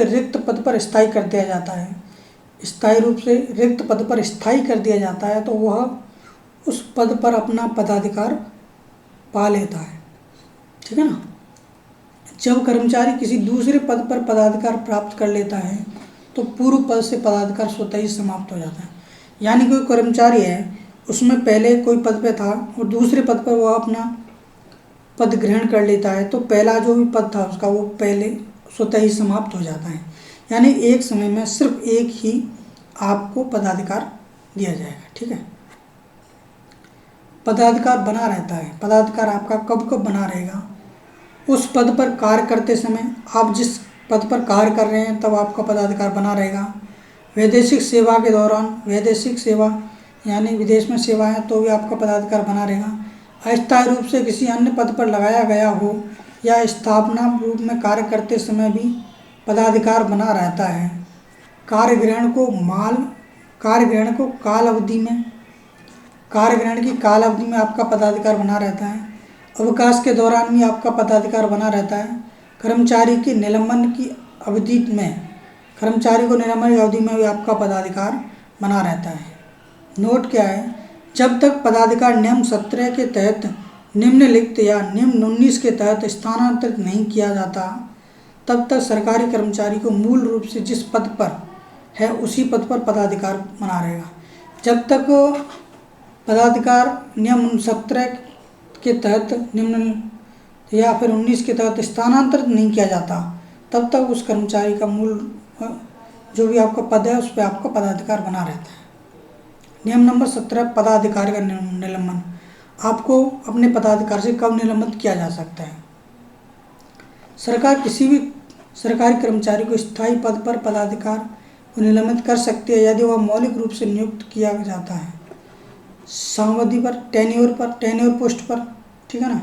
रिक्त पद पर स्थायी कर दिया जाता है, स्थायी रूप से रिक्त पद पर स्थायी कर दिया जाता है तो वह उस पद पर अपना पदाधिकार पा लेता है, ठीक है ना। जब कर्मचारी किसी दूसरे पद पर पदाधिकार प्राप्त कर लेता है तो पूर्व पद से पदाधिकार स्वतः ही समाप्त हो जाता है। यानी कोई कर्मचारी है उसमें पहले कोई पद पे था और दूसरे पद पर वह अपना पद ग्रहण कर लेता है तो पहला जो भी पद था उसका वो पहले स्वतः ही समाप्त हो जाता है। यानी एक समय में सिर्फ एक ही आपको पदाधिकार दिया जाएगा, ठीक है। पदाधिकार बना रहता है। पदाधिकार आपका कब कब बना रहेगा? उस पद पर कार्य करते समय, आप जिस पद पर कार्य कर रहे हैं तब आपका पदाधिकार बना रहेगा। वैदेशिक सेवा के दौरान, वैदेशिक सेवा यानी विदेश में सेवा है तो भी आपका पदाधिकार बना रहेगा। अस्थायी रूप से किसी अन्य पद पर लगाया गया हो या स्थापना रूप में कार्य करते समय भी पदाधिकार बना रहता है। कार्यग्रहण की काल अवधि में आपका पदाधिकार बना रहता है। अवकाश के दौरान भी आपका पदाधिकार बना रहता है। कर्मचारी को निलंबन की अवधि में भी आपका पदाधिकार बना रहता है। नोट क्या है? जब तक पदाधिकार नियम 17 के तहत निम्नलिखित या नियम 19 के तहत स्थानांतरित नहीं किया जाता तब तक सरकारी कर्मचारी को मूल रूप से जिस पद पर है उसी पद पर पदाधिकार बना रहेगा। जब तक पदाधिकार नियम 17 के तहत निम्न या फिर 19 के तहत स्थानांतरित नहीं किया जाता तब तक उस कर्मचारी का मूल जो भी आपका पद है उस पर आपका पदाधिकार बना रहता है। नियम नंबर 17 पदाधिकार का निलंबन। आपको अपने पदाधिकार से कब निलंबित किया जा सकता है? सरकार किसी भी सरकारी कर्मचारी को स्थायी पद पर पदाधिकार को निलंबित कर सकती है यदि वह मौलिक रूप से नियुक्त किया जाता है सावधि पर, टेन्योर पोस्ट पर, ठीक है ना।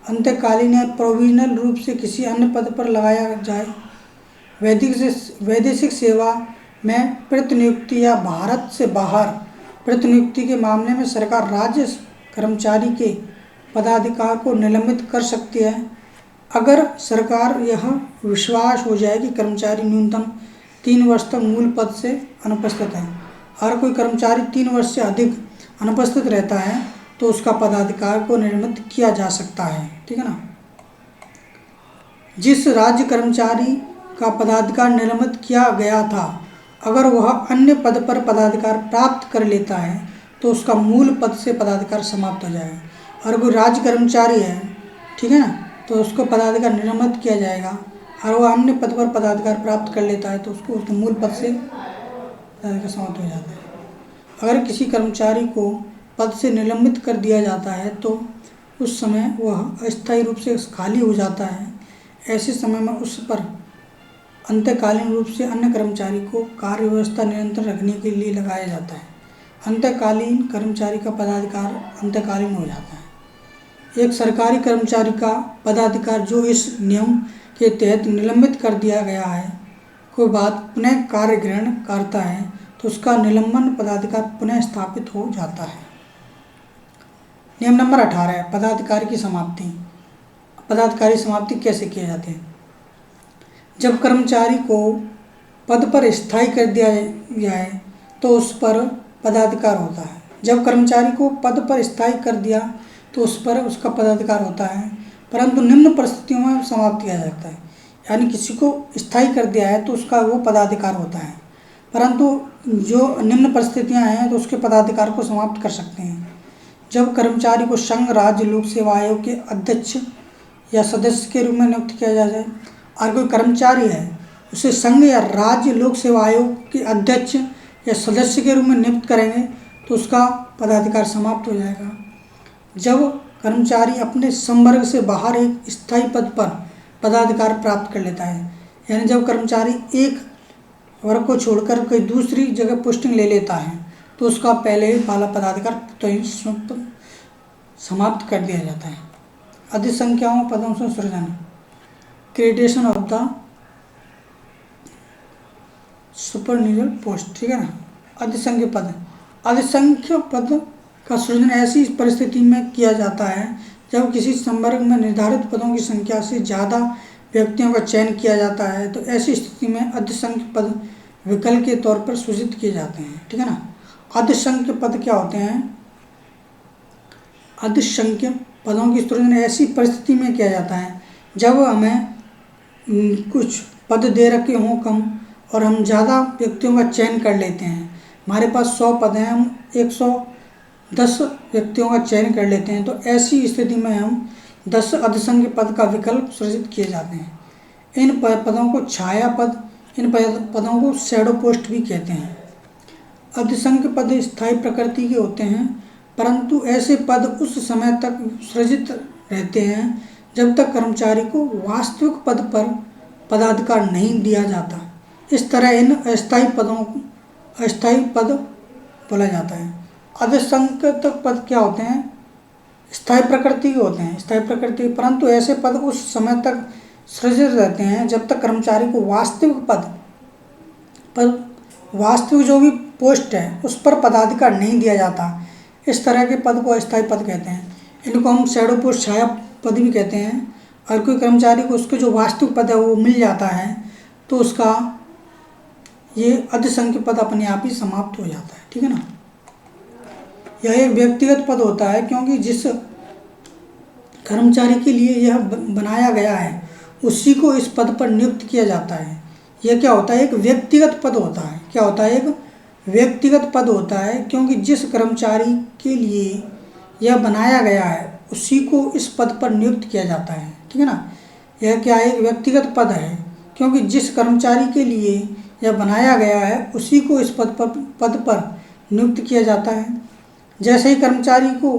अंतकालीन या प्रोविजनल रूप से किसी अन्य पद पर लगाया जाए। वैदेशिक सेवा में प्रतिनियुक्ति या भारत से बाहर प्रतिनियुक्ति के मामले में सरकार राज्य कर्मचारी के पदाधिकार को निलंबित कर सकती है अगर सरकार यह विश्वास हो जाए कि कर्मचारी न्यूनतम 3 वर्ष तक मूल पद से अनुपस्थित है। अगर कोई कर्मचारी 3 वर्ष से अधिक अनुपस्थित रहता है तो उसका पदाधिकार को निलंबित किया जा सकता है। ठीक है ना। जिस राज्य कर्मचारी का पदाधिकार निलंबित किया गया था, अगर वह अन्य पद पर पदाधिकार प्राप्त कर लेता है तो उसका मूल पद से पदाधिकार समाप्त हो जाएगा। अगर कोई राज्य कर्मचारी है, ठीक है ना, तो उसको पदाधिकार निलंबित किया जाएगा। और वह अन्य पद पर पदाधिकार प्राप्त कर लेता है तो उसको उसके मूल पद से पदाधिकार समाप्त हो जाता है। अगर किसी कर्मचारी को पद से निलंबित कर दिया जाता है तो उस समय वह अस्थायी रूप से खाली हो जाता है। ऐसे समय में उस पर अंतकालीन रूप से अन्य कर्मचारी को कार्य व्यवस्था निरंतर रखने के लिए लगाया जाता है। अंतकालीन कर्मचारी का पदाधिकार अंतकालीन हो जाता है। एक सरकारी कर्मचारी का पदाधिकार जो इस नियम के तहत निलंबित कर दिया गया है कोई बात पुनः कार्य ग्रहण करता है तो उसका निलंबन पदाधिकार पुनः स्थापित हो जाता है। नियम नंबर 18 पदाधिकारी की समाप्ति। पदाधिकारी समाप्ति कैसे किए जाते हैं? जब कर्मचारी को पद पर स्थायी कर दिया गया है तो उस पर पदाधिकार होता है। जब कर्मचारी को पद पर स्थायी कर दिया तो उस पर उसका पदाधिकार होता है, परंतु निम्न परिस्थितियों में समाप्त किया जाता है। यानी किसी को स्थायी कर दिया है तो उसका वो पदाधिकार होता है, परंतु जो निम्न परिस्थितियां हैं तो उसके पदाधिकार को समाप्त कर सकते हैं। जब कर्मचारी को संघ राज्य लोक सेवा आयोग के अध्यक्ष या सदस्य के रूप में नियुक्त किया जाए, और कोई कर्मचारी है उसे संघ या राज्य लोक सेवा आयोग के अध्यक्ष या सदस्य के रूप में नियुक्त करेंगे तो उसका पदाधिकार समाप्त हो जाएगा। जब कर्मचारी अपने संवर्ग से बाहर एक स्थायी पद पर पदाधिकार प्राप्त कर लेता है, यानी जब कर्मचारी एक वर्ग को छोड़कर कोई दूसरी जगह पोस्टिंग ले लेता है तो उसका पहले वाला पदाधिकार तो ही समाप्त कर दिया जाता है। अधिक संख्याओं पदों से सृजन, क्रिएशन ऑफ द सुपरन्यूमरल पोस्ट। ठीक है ना। अधिसंख्य पद, अधिसंख्य पद का सृजन ऐसी परिस्थिति में किया जाता है जब किसी संवर्ग में निर्धारित पदों की संख्या से ज़्यादा व्यक्तियों का चयन किया जाता है तो ऐसी स्थिति में अधिसंख्य पद विकल्प के तौर पर सृजित किए जाते हैं। ठीक है ना। अधिसंख्य पद क्या होते हैं? अधिसंख्य पदों की सृजन ऐसी परिस्थिति में किया जाता है जब हमें कुछ पद दे रखे हों कम और हम ज़्यादा व्यक्तियों का चयन कर लेते हैं। हमारे पास 100 पद हैं, हम 110 व्यक्तियों का चयन कर लेते हैं, तो ऐसी स्थिति में हम 10 अधिसंख्य पद का विकल्प सृजित किए जाते हैं। इन पदों को छाया पद, इन पदों को शैडो पोस्ट भी कहते हैं। अधिसंख्य पद स्थायी प्रकृति के होते हैं, परंतु ऐसे पद उस समय तक सृजित रहते हैं जब तक कर्मचारी को वास्तविक पद पर पदाधिकार नहीं दिया जाता। इस तरह इन अस्थायी पदों को अस्थायी पद बोला जाता है। अधिसंख्य पद क्या होते हैं? स्थायी प्रकृति के होते हैं, स्थायी प्रकृति, परंतु ऐसे पद उस समय तक सृजित रहते हैं जब तक कर्मचारी को वास्तविक पद पर वास्तविक जो भी पोस्ट है उस पर पदाधिकार नहीं दिया जाता। इस तरह के पद को अस्थायी पद कहते हैं। इनको हम शैडो पोस्ट, छाया पद भी कहते हैं। और कोई कर्मचारी को उसके जो वास्तविक पद है वो मिल जाता है तो उसका ये अधिसंख्य पद अपने आप ही समाप्त हो जाता है। ठीक है ना। यह एक व्यक्तिगत पद होता है क्योंकि जिस कर्मचारी के लिए यह बनाया गया है उसी को इस पद पर नियुक्त किया जाता है। यह क्या होता है? एक व्यक्तिगत पद होता है। क्या होता है? एक व्यक्तिगत पद होता है क्योंकि जिस कर्मचारी के लिए यह बनाया गया है उसी को इस पद पर नियुक्त किया जाता है। ठीक है ना। यह क्या है? एक व्यक्तिगत पद है क्योंकि जिस कर्मचारी के लिए यह बनाया गया है उसी को इस पद पर नियुक्त किया जाता है। जैसे ही कर्मचारी को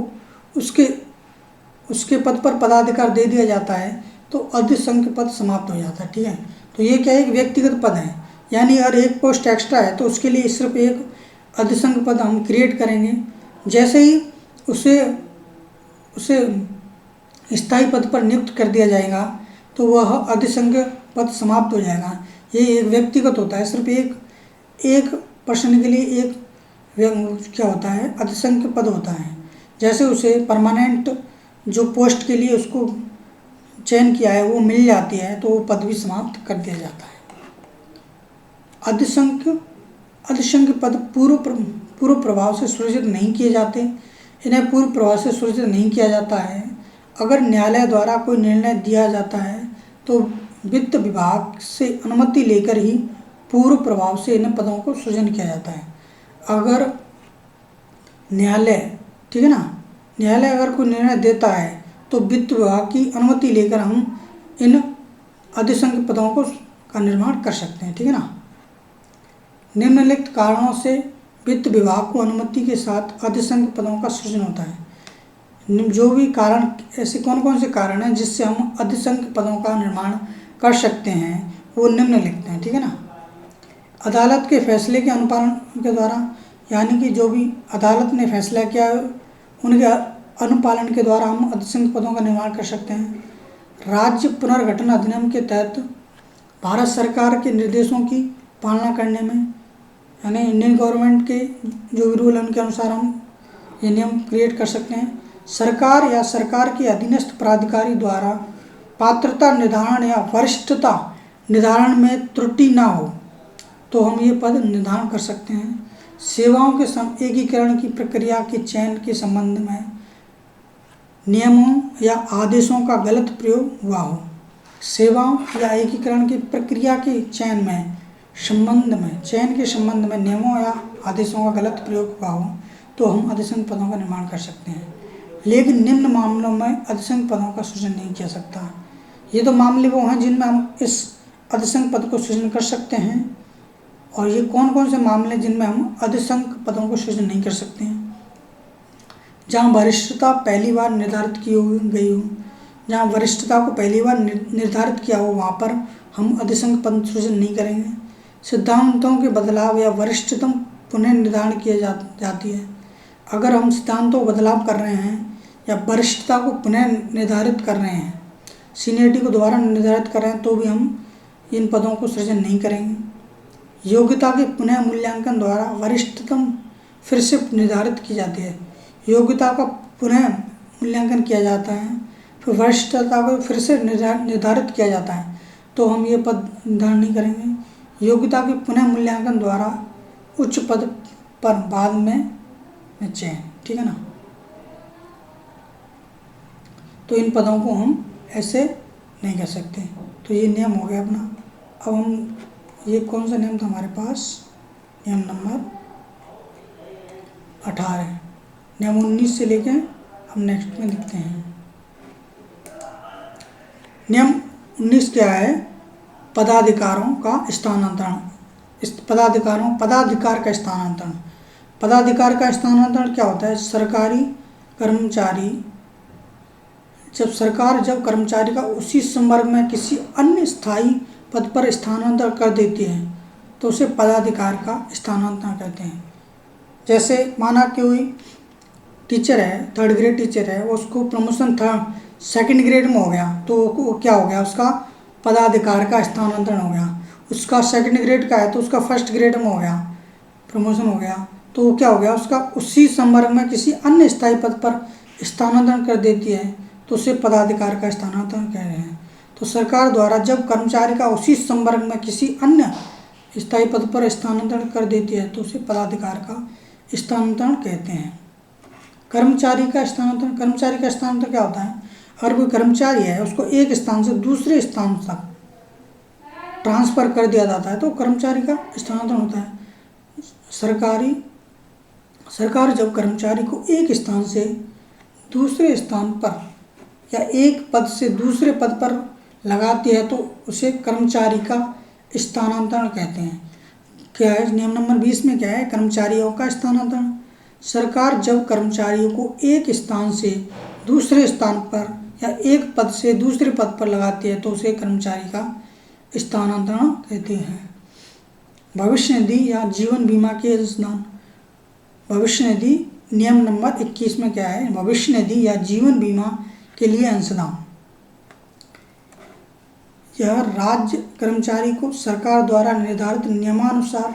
उसके पद पर पदाधिकार दे दिया जाता है तो अधिसंख्य पद समाप्त हो जाता है। ठीक है। तो ये क्या है? एक व्यक्तिगत पद है, यानी अगर एक पोस्ट एक्स्ट्रा है तो उसके लिए सिर्फ एक अधिसंख्य पद हम क्रिएट करेंगे। जैसे ही उसे स्थायी पद पर नियुक्त कर दिया जाएगा तो वह अधिसंख्य पद समाप्त हो जाएगा। ये एक व्यक्तिगत होता है, सिर्फ एक एक पर्सन के लिए एक क्या होता है, अधिसंख्य पद होता है। जैसे उसे परमानेंट जो पोस्ट के लिए उसको चयन किया है वो मिल जाती है तो वो पद भी समाप्त कर दिया जाता है। अधिसंख्य पद पूर्व प्रभाव से सृजित नहीं किए जाते। इन्हें पूर्व प्रभाव से सृजित नहीं किया जाता है। अगर न्यायालय द्वारा कोई निर्णय दिया जाता है तो वित्त विभाग से अनुमति लेकर ही पूर्व प्रभाव से इन पदों को सृजन किया जाता है। अगर न्यायालय, ठीक है ना, न्यायालय अगर कोई निर्णय देता है तो वित्त विभाग की अनुमति लेकर हम इन अधिसंख्य पदों का निर्माण कर सकते हैं, ठीक है ना। निम्नलिखित कारणों से वित्त विभाग को अनुमति के साथ अधिसंख्य पदों का सृजन होता है। जो भी कारण, ऐसे कौन कौन से कारण हैं जिससे हम अधिसंख्य पदों का निर्माण कर सकते हैं वो निम्नलिखित हैं, ठीक है ना। अदालत के फैसले के अनुपालन के द्वारा, यानी कि जो भी अदालत ने फैसला किया उनके अनुपालन के द्वारा हम अधिसंख्य पदों का निर्माण कर सकते हैं। राज्य पुनर्गठन अधिनियम के तहत भारत सरकार के निर्देशों की पालना करने में, यानी इंडियन गवर्नमेंट के जो भी रूल हैं उनके अनुसार हम ये नियम क्रिएट कर सकते हैं। सरकार या सरकार के अधीनस्थ प्राधिकारी द्वारा पात्रता निर्धारण या वरिष्ठता निर्धारण में त्रुटि ना हो तो हम ये पद निर्धारण कर सकते हैं। सेवाओं के एकीकरण की प्रक्रिया के चयन के संबंध में नियमों या आदेशों का गलत प्रयोग हुआ हो, सेवाओं या एकीकरण की प्रक्रिया के चयन के संबंध में नियमों या आदेशों का गलत प्रयोग हुआ हो तो हम अधिसंख्य पदों का निर्माण कर सकते हैं। लेकिन निम्न मामलों में अधिसंख्य पदों का सृजन नहीं किया सकता। ये तो मामले वो हैं जिनमें हम इस अधिसंख्य पद को सृजन कर सकते हैं। और ये कौन कौन से मामले जिनमें हम अधिसंख्य पदों को सृजन नहीं कर सकते हैं? जहाँ वरिष्ठता पहली बार निर्धारित की गई हो, जहाँ वरिष्ठता को पहली बार निर्धारित किया हो वहाँ पर हम अधिसंख्य पद सृजन नहीं करेंगे। सिद्धांतों के बदलाव या वरिष्ठतम पुनः निर्धारण किया जाती है। अगर हम सिद्धांतों को बदलाव कर रहे हैं या वरिष्ठता को पुनः निर्धारित कर रहे हैं, सीनियरिटी को दोबारा निर्धारित कर रहे हैं तो भी हम इन पदों को सृजन नहीं करेंगे। योग्यता के पुनः मूल्यांकन द्वारा वरिष्ठतम फिर से निर्धारित की जाती है। योग्यता का पुनः मूल्यांकन किया जाता है, फिर वरिष्ठता को फिर से निर्धारित किया जाता है तो हम ये पद निर्धारण नहीं करेंगे। योग्यता के पुनः मूल्यांकन द्वारा उच्च पद पर बाद में चयन, ठीक है ना। तो इन पदों को हम ऐसे नहीं कर सकते। तो ये नियम हो गया अपना। अब हम, ये कौन सा नियम था हमारे पास? नियम नंबर 18। नियम 19 से लेके हम नेक्स्ट में देखते हैं। नियम 19 क्या है? पदाधिकारों का स्थानांतरण। पदाधिकार का स्थानांतरण। पदाधिकार का स्थानांतरण क्या होता है? सरकारी कर्मचारी, जब कर्मचारी का उसी संवर्ग में किसी अन्य स्थायी पद पर स्थानांतरण कर देती है तो उसे पदाधिकार का स्थानांतरण कहते हैं। जैसे माना कि कोई टीचर है, 3rd ग्रेड टीचर है, उसको प्रमोशन 2nd ग्रेड में हो गया तो वो क्या हो गया? उसका पदाधिकार का स्थानांतरण हो गया। उसका 2nd ग्रेड का है तो उसका 1st ग्रेड में हो गया, प्रमोशन हो गया तो वो क्या हो गया? उसका उसी संवर्ग में किसी अन्य स्थायी पद पर स्थानांतरण कर देती है तो उसे पदाधिकार का स्थानांतरण कह रहे हैं। तो सरकार द्वारा जब कर्मचारी का उसी संवर्ग में किसी अन्य स्थायी पद पर स्थानांतरण कर देती है तो उसे पदाधिकार का स्थानांतरण कहते हैं। कर्मचारी का स्थानांतरण क्या होता है? अगर कोई कर्मचारी है उसको एक स्थान से दूसरे स्थान तक ट्रांसफ़र कर दिया जाता है तो कर्मचारी का स्थानांतरण होता है। सरकार जब कर्मचारी को एक स्थान से दूसरे स्थान पर या एक पद से दूसरे पद पर लगाती है तो उसे कर्मचारी का स्थानांतरण कहते हैं। क्या है? नियम नंबर 20 में क्या है? कर्मचारियों का स्थानांतरण। सरकार जब कर्मचारियों को एक स्थान से दूसरे स्थान पर या एक पद से दूसरे पद पर लगाती है तो उसे कर्मचारी का स्थानांतरण कहते हैं। भविष्य निधि या जीवन बीमा के अंशदान। भविष्य निधि नियम नंबर 21 में क्या है? भविष्य निधि या जीवन बीमा के लिए अंशदान। यह राज्य कर्मचारी को सरकार द्वारा निर्धारित नियमानुसार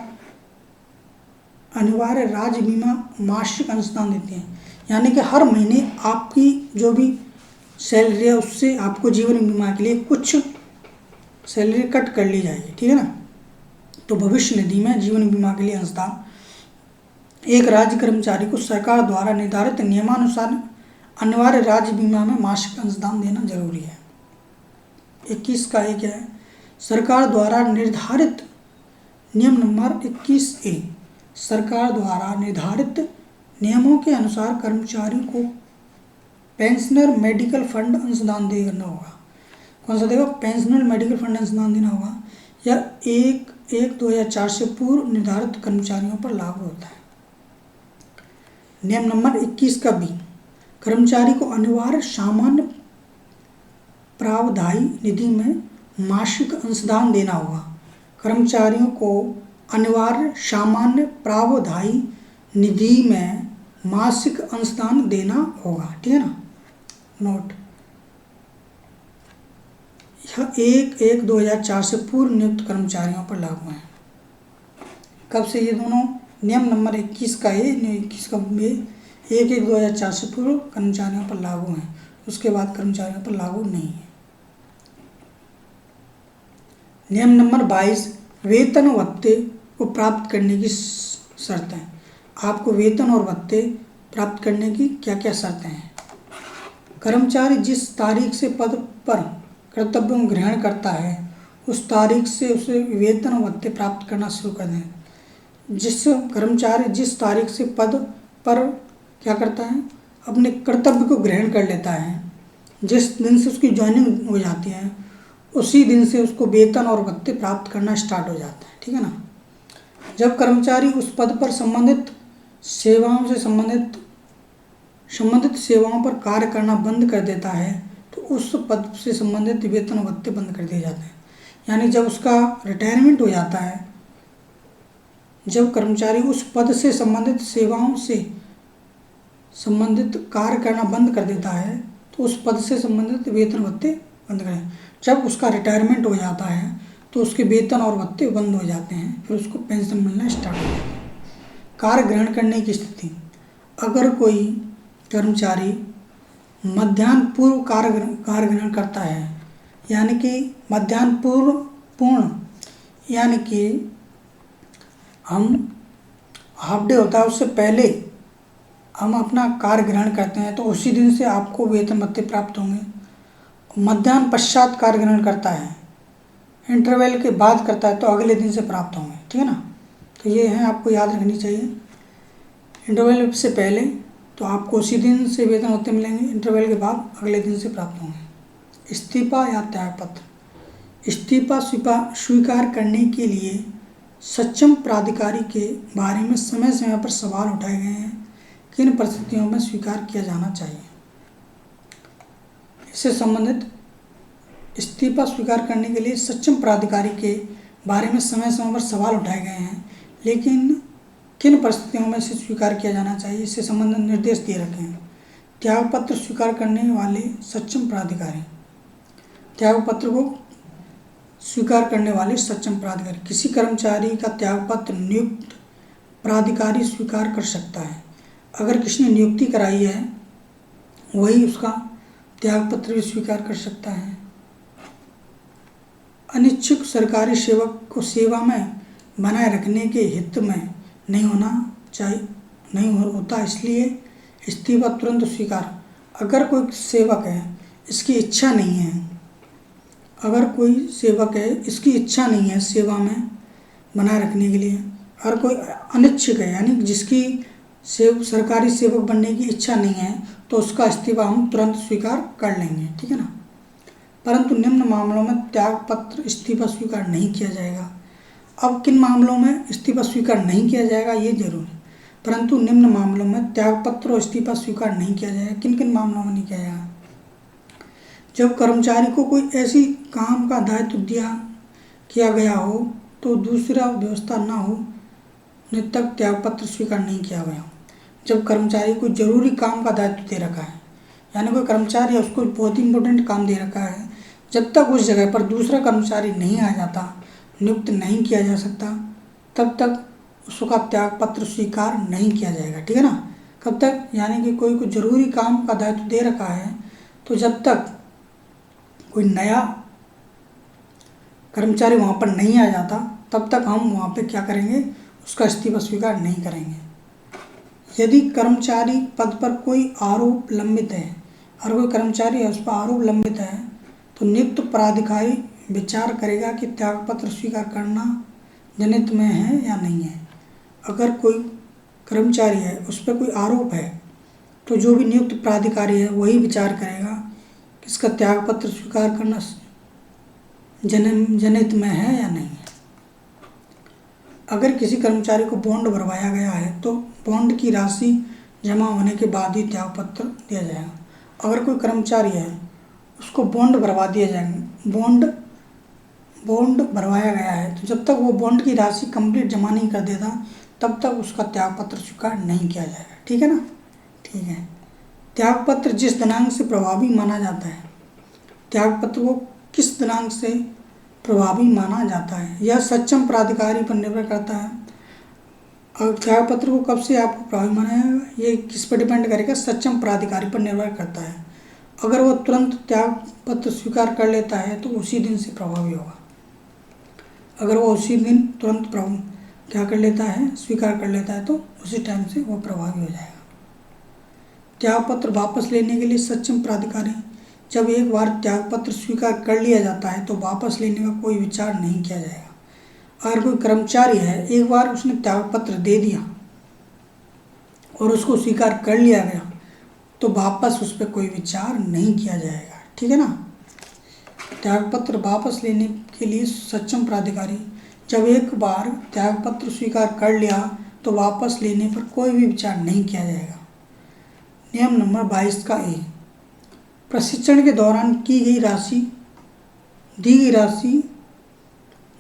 अनिवार्य राज्य बीमा मासिक अंशदान देते हैं। यानी कि हर महीने आपकी जो भी सैलरी है उससे आपको जीवन बीमा के लिए कुछ सैलरी कट कर ली जाएगी, ठीक है ना। तो भविष्य निधि में जीवन बीमा के लिए अंशदान एक राज्य कर्मचारी को सरकार द्वारा निर्धारित नियमानुसार अनिवार्य राज्य बीमा में मासिक अंशदान देना जरूरी है। 21 का एक है, सरकार द्वारा निर्धारित नियम नंबर 21A, सरकार द्वारा निर्धारित नियमों के अनुसार कर्मचारियों को पेंशनर मेडिकल फंड अंशदान देना होगा। कौन सा देगा? पेंशनर मेडिकल फंड अंशदान देना होगा। यह 1/1/2004 से पूर्व निर्धारित कर्मचारियों पर लागू होता है। नियम नंबर 21 का बी, कर्मचारी को अनिवार्य सामान्य प्रावधायी निधि में मासिक अंशदान देना होगा। कर्मचारियों को अनिवार्य सामान्य प्रावधायी निधि में मासिक अंशदान देना होगा, ठीक है ना। नोट, यह 1/1/2004 से पूर्व नियुक्त कर्मचारियों पर लागू है। कब से ये दोनों? नियम नंबर 21 का ए, 21 का बी 1/1/2004 से पूर्व कर्मचारियों पर लागू हैं, उसके बाद कर्मचारियों पर लागू नहीं है। नियम नंबर 22, वेतन और भत्ते को प्राप्त करने की शर्तें। आपको वेतन और भत्ते प्राप्त करने की क्या क्या शर्तें हैं? कर्मचारी जिस तारीख से पद पर कर्तव्यों ग्रहण करता है उस तारीख से उसे वेतन और भत्ते प्राप्त करना शुरू कर दें। जिस कर्मचारी जिस तारीख से पद पर क्या करता है, अपने कर्तव्य को ग्रहण कर लेता है, जिस दिन से उसकी ज्वाइनिंग हो जाती है उसी दिन से उसको वेतन और भत्ते प्राप्त करना स्टार्ट हो जाता है, ठीक है ना। जब कर्मचारी उस पद पर संबंधित सेवाओं सेवाओं पर कार्य करना बंद कर देता है तो उस पद से संबंधित वेतन और भत्ते बंद कर दिए जाते हैं। यानी जब उसका रिटायरमेंट हो जाता है, जब कर्मचारी उस पद से संबंधित सेवाओं से संबंधित कार्य करना बंद कर देता है तो उस पद से संबंधित वेतन भत्ते बंद करें। जब उसका रिटायरमेंट हो जाता है तो उसके वेतन और भत्ते बंद हो जाते हैं, फिर उसको पेंशन मिलना स्टार्ट हो जाता है। कार्य ग्रहण करने की स्थिति, अगर कोई कर्मचारी मध्याह्न पूर्व कार्य ग्रहण करता है, यानी कि मध्याह्न पूर्ण यानी कि हम हाफ डे होता है उससे पहले हम अपना कार्य ग्रहण करते हैं तो उसी दिन से आपको वेतन भत्ते प्राप्त होंगे। मध्याह्न पश्चात कार्य ग्रहण करता है, इंटरवल के बाद करता है तो अगले दिन से प्राप्त होंगे, ठीक है ना। तो ये हैं, आपको याद रखनी चाहिए। इंटरवल से पहले तो आपको उसी दिन से वेतन भत्ते मिलेंगे, इंटरवल के बाद अगले दिन से प्राप्त होंगे। इस्तीफा या त्यागपत्र, इस्तीफा स्वीकार करने के लिए सक्षम प्राधिकारी के बारे में समय समय पर सवाल उठाए गए हैं। किन परिस्थितियों में स्वीकार किया जाना चाहिए? इससे संबंधित इस्तीफा स्वीकार करने के लिए सक्षम प्राधिकारी के बारे में समय समय पर सवाल उठाए गए हैं, लेकिन किन परिस्थितियों में इसे स्वीकार किया जाना चाहिए इससे संबंधित निर्देश दिए रखे हैं। त्यागपत्र स्वीकार करने वाले सक्षम प्राधिकारी, त्यागपत्र को स्वीकार करने वाले सक्षम प्राधिकारी, किसी कर्मचारी का त्यागपत्र नियुक्त प्राधिकारी स्वीकार कर सकता है। अगर किसी ने नियुक्ति कराई है वही उसका त्यागपत्र भी स्वीकार कर सकता है। अनिच्छुक सरकारी सेवक को सेवा में बनाए रखने के हित में नहीं होता, इसलिए इस्तीफा तुरंत स्वीकार। अगर कोई सेवक है इसकी इच्छा नहीं है, अगर कोई सेवक है इसकी इच्छा नहीं है सेवा में बनाए रखने के लिए, अगर कोई अनिच्छुक है यानी जिसकी सरकारी सेवक बनने की इच्छा नहीं है तो उसका इस्तीफा हम तुरंत स्वीकार कर लेंगे, ठीक है ना। परंतु निम्न मामलों में त्यागपत्र इस्तीफा स्वीकार नहीं किया जाएगा। अब किन मामलों में इस्तीफा स्वीकार नहीं किया जाएगा ये जरूर है, परंतु निम्न मामलों में त्यागपत्र और इस्तीफा स्वीकार नहीं किया जाएगा। किन किन मामलों में नहीं किया जाएगा? जब कर्मचारी को कोई ऐसी काम का दायित्व किया गया हो तो दूसरा व्यवस्था न हो तब त्यागपत्र स्वीकार नहीं किया गया। जब कर्मचारी को जरूरी काम का दायित्व दे रखा है, यानी कोई कर्मचारी है उसको बहुत इंपॉर्टेंट काम दे रखा है, जब तक उस जगह पर दूसरा कर्मचारी नहीं आ जाता, नियुक्त नहीं किया जा सकता, तब तक उसका त्याग पत्र स्वीकार नहीं किया जाएगा। ठीक है ना। कब तक, यानी कि कोई जरूरी काम का दायित्व दे रखा है तो जब तक कोई नया कर्मचारी वहाँ पर नहीं आ जाता तब तक हम वहाँ पे क्या करेंगे, उसका इस्तीफा स्वीकार नहीं करेंगे। यदि कर्मचारी पद पर कोई आरोप लंबित है, और कोई कर्मचारी है उस पर आरोप लंबित है, तो नियुक्त प्राधिकारी विचार करेगा कि त्यागपत्र स्वीकार करना जनित में है या नहीं है। अगर कोई कर्मचारी है उस पर कोई आरोप है तो जो भी नियुक्त प्राधिकारी है वही विचार करेगा कि इसका त्यागपत्र स्वीकार करना जनित में है या नहीं है। अगर किसी कर्मचारी को बॉन्ड भरवाया गया है तो बॉन्ड की राशि जमा होने के बाद ही त्यागपत्र दिया जाएगा। अगर कोई कर्मचारी है उसको बॉन्ड भरवा दिया जाएगा, बॉन्ड भरवाया गया है तो जब तक वो बॉन्ड की राशि कंप्लीट जमा नहीं कर देता तब तक उसका त्यागपत्र स्वीकार नहीं किया जाएगा। ठीक है ना। ठीक है। त्यागपत्र जिस दिनांक से प्रभावी माना जाता है, त्यागपत्र को किस दिनांक से प्रभावी माना जाता है यह सक्षम प्राधिकारी पर निर्भर करता है। और त्यागपत्र को कब से आपको प्रभावी माना जाएगा ये किस पर डिपेंड करेगा, सक्षम प्राधिकारी पर निर्भर करता है। अगर वो तुरंत त्यागपत्र स्वीकार कर लेता है तो उसी दिन से प्रभावी होगा। अगर वो उसी दिन तुरंत क्या कर लेता है, स्वीकार कर लेता है तो उसी टाइम से वो प्रभावी हो जाएगा। त्यागपत्र वापस लेने के लिए सक्षम प्राधिकारी, जब एक बार त्यागपत्र स्वीकार कर लिया जाता है तो वापस लेने का कोई विचार नहीं किया जाएगा। अगर कोई कर्मचारी है एक बार उसने त्यागपत्र दे दिया और उसको स्वीकार कर लिया गया तो वापस उस पर कोई विचार नहीं किया जाएगा। ठीक है ना। त्यागपत्र वापस लेने के लिए सक्षम प्राधिकारी, जब एक बार त्यागपत्र स्वीकार कर लिया तो वापस लेने पर कोई भी विचार नहीं किया जाएगा। नियम नंबर 22 का ए, प्रशिक्षण के दौरान दी गई राशि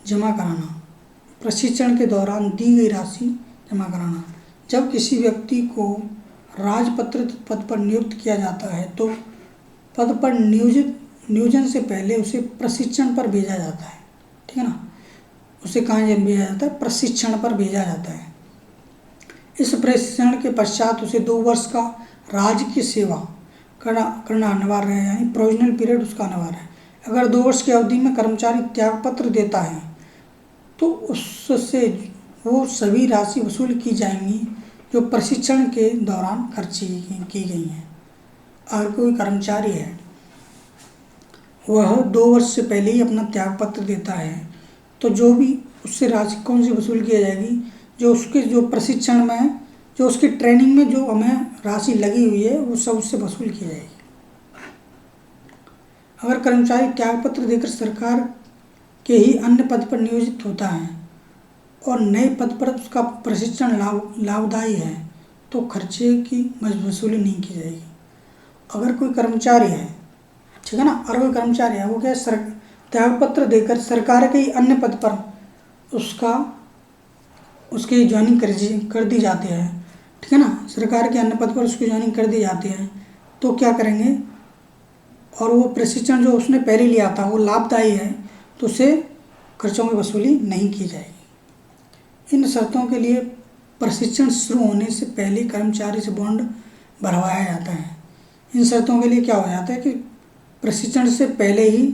जमा कराना। प्रशिक्षण के दौरान दी गई राशि जमा कराना। जब किसी व्यक्ति को राजपत्रित पद पर नियुक्त किया जाता है तो पद पर नियोजन से पहले उसे प्रशिक्षण पर भेजा जाता है। ठीक है ना। उसे कहाँ भेजा जाता है, प्रशिक्षण पर भेजा जाता है। इस प्रशिक्षण के पश्चात उसे 2 वर्ष का राजकीय सेवा करना अनिवार्य है, यानी प्रोविजनल पीरियड उसका अनिवार्य है। अगर 2 वर्ष की अवधि में कर्मचारी त्यागपत्र देता है तो उससे वो सभी राशि वसूल की जाएंगी जो प्रशिक्षण के दौरान खर्ची की गई हैं। अगर कोई कर्मचारी है वह 2 वर्ष से पहले ही अपना त्यागपत्र देता है तो जो भी उससे राशि कौन सी वसूल की जाएगी, जो उसके जो प्रशिक्षण में, जो उसकी ट्रेनिंग में जो हमें राशि लगी हुई है वो सब उससे वसूल की जाएगी। अगर कर्मचारी त्यागपत्र देकर सरकार के ही अन्य पद पर नियोजित होता है और नए पद पर उसका प्रशिक्षण लाभदायी है तो खर्चे की वसूली नहीं की जाएगी। अगर कोई कर्मचारी है, ठीक है ना, अगर कोई कर्मचारी है वो क्या त्यागपत्र देकर सरकार के ही अन्य पद पर उसकी ज्वाइनिंग कर दी जाती है, ठीक है ना, सरकार के अन्य पद पर उसकी ज्वाइनिंग कर दी जाती है तो क्या करेंगे, और वो प्रशिक्षण जो उसने पहले लिया था वो लाभदायी है तो उसे खर्चों की वसूली नहीं की जाएगी। इन शर्तों के लिए प्रशिक्षण शुरू होने से पहले कर्मचारी से बॉन्ड भरवाया जाता है। इन शर्तों के लिए क्या हो जाता है कि प्रशिक्षण से पहले ही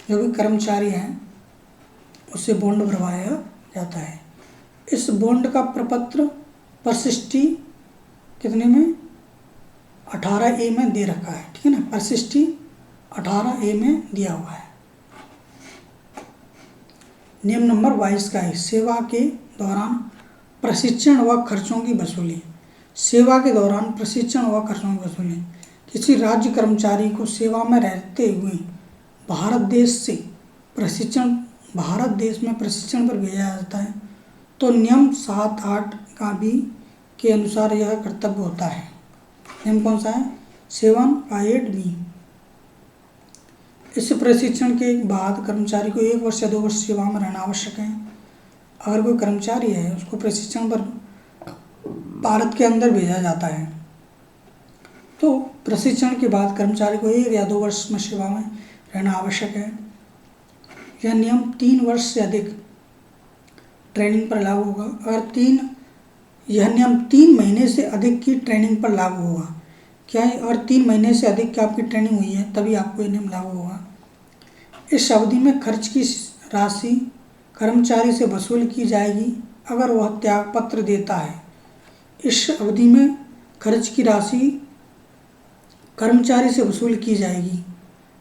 जो भी कर्मचारी हैं उससे बॉन्ड भरवाया जाता है। इस बॉन्ड का प्रपत्र परसिस्टी कितने में 18A में दे रखा है, ठीक है ना, परसिस्टी 18A में दिया हुआ है। नियम नंबर 22 का है, सेवा के दौरान प्रशिक्षण व खर्चों की वसूली। सेवा के दौरान प्रशिक्षण व खर्चों की वसूली। किसी राज्य कर्मचारी को सेवा में रहते हुए भारत देश में प्रशिक्षण पर भेजा जाता है तो नियम 7-8 का भी के अनुसार यह कर्तव्य होता है। नियम कौन सा है, 7-8B। इस प्रशिक्षण के बाद कर्मचारी को 1 वर्ष या 2 वर्ष सेवा में रहना आवश्यक है। अगर कोई कर्मचारी है उसको प्रशिक्षण पर भारत के अंदर भेजा जाता है तो प्रशिक्षण के बाद कर्मचारी को 1 या 2 वर्ष में सेवा में रहना आवश्यक है। यह नियम 3 वर्ष से अधिक ट्रेनिंग पर लागू होगा। अगर यह नियम 3 महीने से अधिक की ट्रेनिंग पर लागू होगा। क्या है? अगर 3 महीने से अधिक की आपकी ट्रेनिंग हुई है तभी आपको यह नियम लागू होगा। इस अवधि में खर्च की राशि कर्मचारी से वसूल की जाएगी अगर वह त्यागपत्र देता है। इस अवधि में खर्च की राशि कर्मचारी से वसूल की जाएगी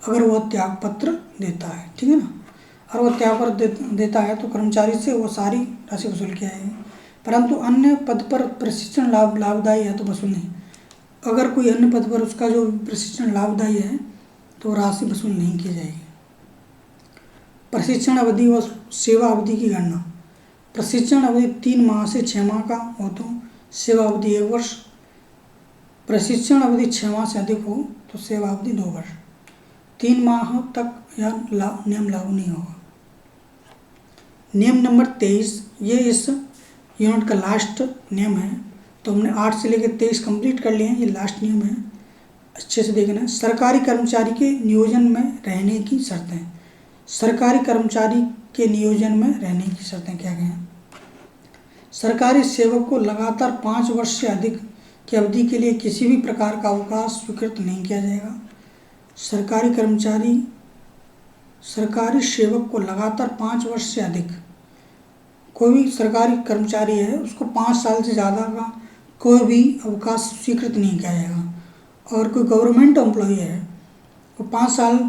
अगर वह त्यागपत्र देता है। ठीक है ना। और वह त्यागपत्र देता है तो कर्मचारी से वो सारी राशि वसूल की जाएगी, परंतु अन्य पद पर प्रशिक्षण लाभदायी है तो वसूल नहीं। अगर कोई अन्य पद पर उसका जो प्रशिक्षण लाभदायी है तो राशि वसूल नहीं की जाएगी। प्रशिक्षण अवधि व सेवा अवधि की गणना। प्रशिक्षण अवधि 3 माह से 6 माह का हो तो सेवा अवधि 1 वर्ष। प्रशिक्षण अवधि 6 माह से अधिक हो तो सेवा अवधि 2 वर्ष। 3 माह तक यह नियम लागू नहीं होगा। नियम नंबर 23, ये इस यूनिट का लास्ट नियम है। तो हमने 8 से लेकर 23 कंप्लीट कर लिए हैं। ये लास्ट नियम है, अच्छे से देखना है। सरकारी कर्मचारी के नियोजन में रहने की शर्तें। सरकारी कर्मचारी के नियोजन में रहने की शर्तें क्या क्या हैं? सरकारी सेवक को लगातार 5 वर्ष से अधिक की अवधि के लिए किसी भी प्रकार का अवकाश स्वीकृत नहीं किया जाएगा। सरकारी सेवक को लगातार 5 वर्ष से अधिक, कोई भी सरकारी कर्मचारी है उसको 5 साल से ज़्यादा का कोई भी अवकाश स्वीकृत नहीं किया जाएगा। और कोई गवर्नमेंट एम्प्लॉय है वो 5 साल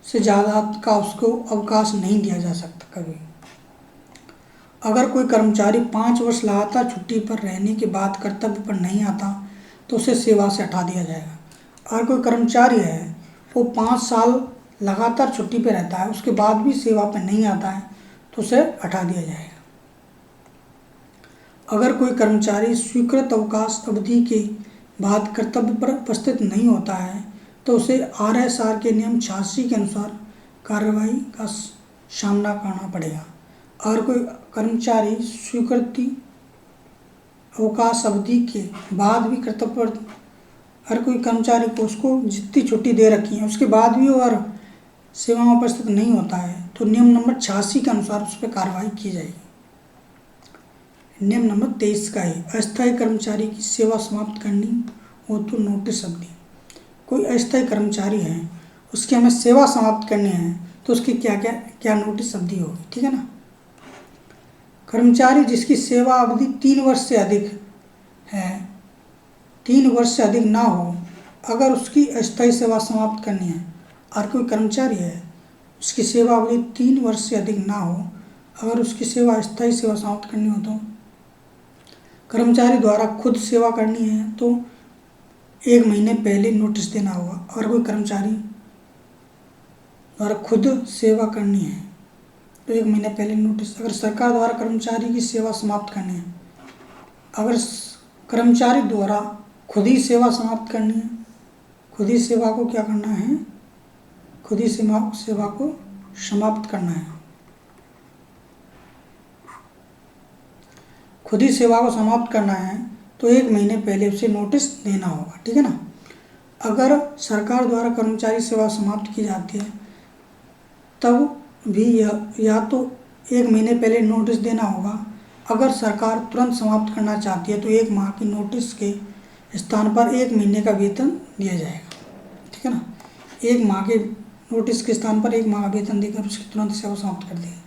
से ज़्यादा का उसको अवकाश नहीं दिया जा सकता कभी। अगर कोई कर्मचारी 5 वर्ष लगातार छुट्टी पर रहने के बाद कर्तव्य पर नहीं आता तो उसे सेवा से हटा दिया जाएगा। अगर कोई कर्मचारी है वो 5 साल लगातार छुट्टी पर रहता है उसके बाद भी सेवा पर नहीं आता है तो उसे हटा दिया जाएगा। अगर कोई कर्मचारी स्वीकृत अवकाश अवधि के बाद कर्तव्य पर उपस्थित नहीं होता है तो उसे RSR के नियम 86 के अनुसार कार्रवाई का सामना करना पड़ेगा। अगर कोई कर्मचारी स्वीकृति अवकाश अवधि के बाद भी कर्तव्य पर, अगर कोई कर्मचारी को उसको जितनी छुट्टी दे रखी है उसके बाद भी अगर सेवा में उपस्थित नहीं होता है तो नियम नंबर 86 के अनुसार उस पर कार्रवाई की जाएगी। नियम नंबर 23 का है, अस्थायी कर्मचारी की सेवा समाप्त करनी हो तो नोटिस अवधि। कोई अस्थायी कर्मचारी है उसकी हमें सेवा समाप्त करनी है तो उसकी क्या नोटिस अवधि होगी। ठीक है ना। कर्मचारी जिसकी सेवा अवधि 3 वर्ष से अधिक है, 3 वर्ष से अधिक ना हो, अगर उसकी अस्थायी सेवा समाप्त करनी है। और कोई कर्मचारी है उसकी सेवा अवधि 3 वर्ष से अधिक ना हो, अगर उसकी अस्थायी सेवा समाप्त करनी हो तो कर्मचारी द्वारा खुद सेवा करनी है तो 1 महीने पहले नोटिस देना होगा। अगर कोई कर्मचारी द्वारा खुद सेवा करनी है तो 1 महीने पहले नोटिस। अगर सरकार द्वारा कर्मचारी की सेवा समाप्त करनी है, अगर कर्मचारी द्वारा खुद ही सेवा समाप्त करनी है, खुद ही सेवा को क्या करना है, खुद ही सेवा को समाप्त करना है, खुद ही सेवा को समाप्त करना है तो 1 महीने पहले उसे नोटिस देना होगा। ठीक है ना। अगर सरकार द्वारा कर्मचारी सेवा समाप्त की जाती है तब भी या तो 1 महीने पहले नोटिस देना होगा। अगर सरकार तुरंत समाप्त करना चाहती है तो 1 माह की नोटिस के स्थान पर 1 महीने का वेतन दिया जाएगा। ठीक है ना। 1 माह के नोटिस के स्थान पर 1 माह का वेतन देकर उसकी तुरंत सेवा समाप्त कर देगी।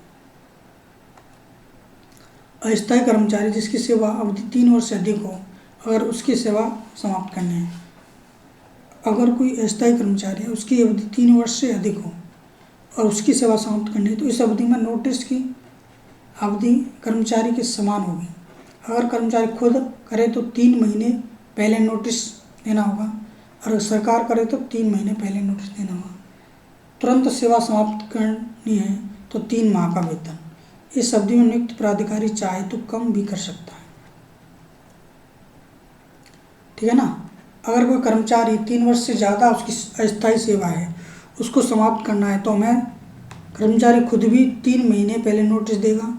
अस्थायी कर्मचारी जिसकी सेवा अवधि 3 वर्ष से अधिक हो, अगर उसकी सेवा समाप्त करनी है। अगर कोई अस्थायी कर्मचारी है उसकी अवधि 3 वर्ष से अधिक हो और उसकी सेवा समाप्त करनी है तो इस अवधि में नोटिस की अवधि कर्मचारी के समान होगी। अगर कर्मचारी खुद करे तो 3 महीने पहले नोटिस देना होगा और सरकार करे तो 3 महीने पहले नोटिस देना होगा। तुरंत सेवा समाप्त करनी है तो 3 माह का वेतन। इस अवधि में नियुक्त प्राधिकारी चाहे तो कम भी कर सकता है। ठीक है ना। अगर कोई कर्मचारी 3 वर्ष से ज़्यादा उसकी अस्थायी सेवा है उसको समाप्त करना है तो हमें कर्मचारी खुद भी 3 महीने पहले नोटिस देगा,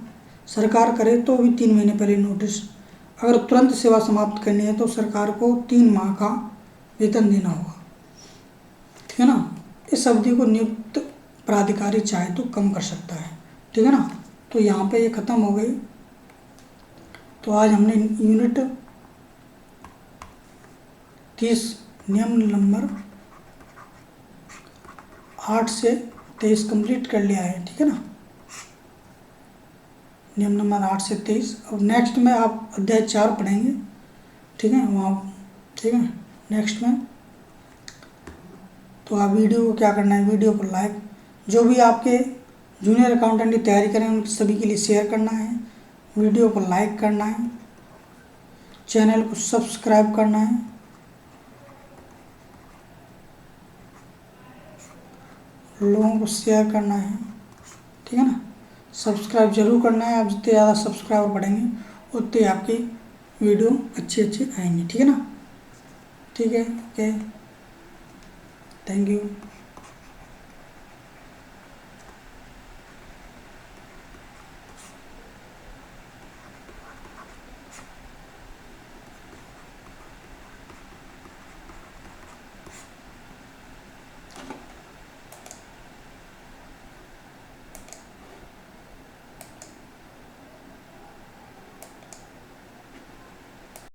सरकार करे तो भी 3 महीने पहले नोटिस। अगर तुरंत सेवा समाप्त करनी है तो सरकार को 3 माह का वेतन देना होगा। ठीक है ना। इस अवधि को नियुक्त प्राधिकारी चाहे तो कम कर सकता है। ठीक है ना। तो यहाँ पे ये ख़त्म हो गई। तो आज हमने यूनिट 30 नियम नंबर 8 से 23 कंप्लीट कर लिया है, ठीक है ना। नियम नंबर 8 से 23। अब नेक्स्ट में आप अध्याय 4 पढ़ेंगे, ठीक है वहाँ, ठीक है नेक्स्ट में। तो आप वीडियो को क्या करना है, वीडियो को लाइक, जो भी आपके जूनियर अकाउंटेंट की तैयारी करें उन सभी के लिए शेयर करना है, वीडियो को लाइक करना है, चैनल को सब्सक्राइब करना है, लोगों को शेयर करना है, ठीक है ना। सब्सक्राइब जरूर करना है। आप जितने ज़्यादा सब्सक्राइबर बढ़ेंगे उतने आपकी वीडियो अच्छी आएंगी, ठीक है ना। ठीक है, ओके, थैंक यू।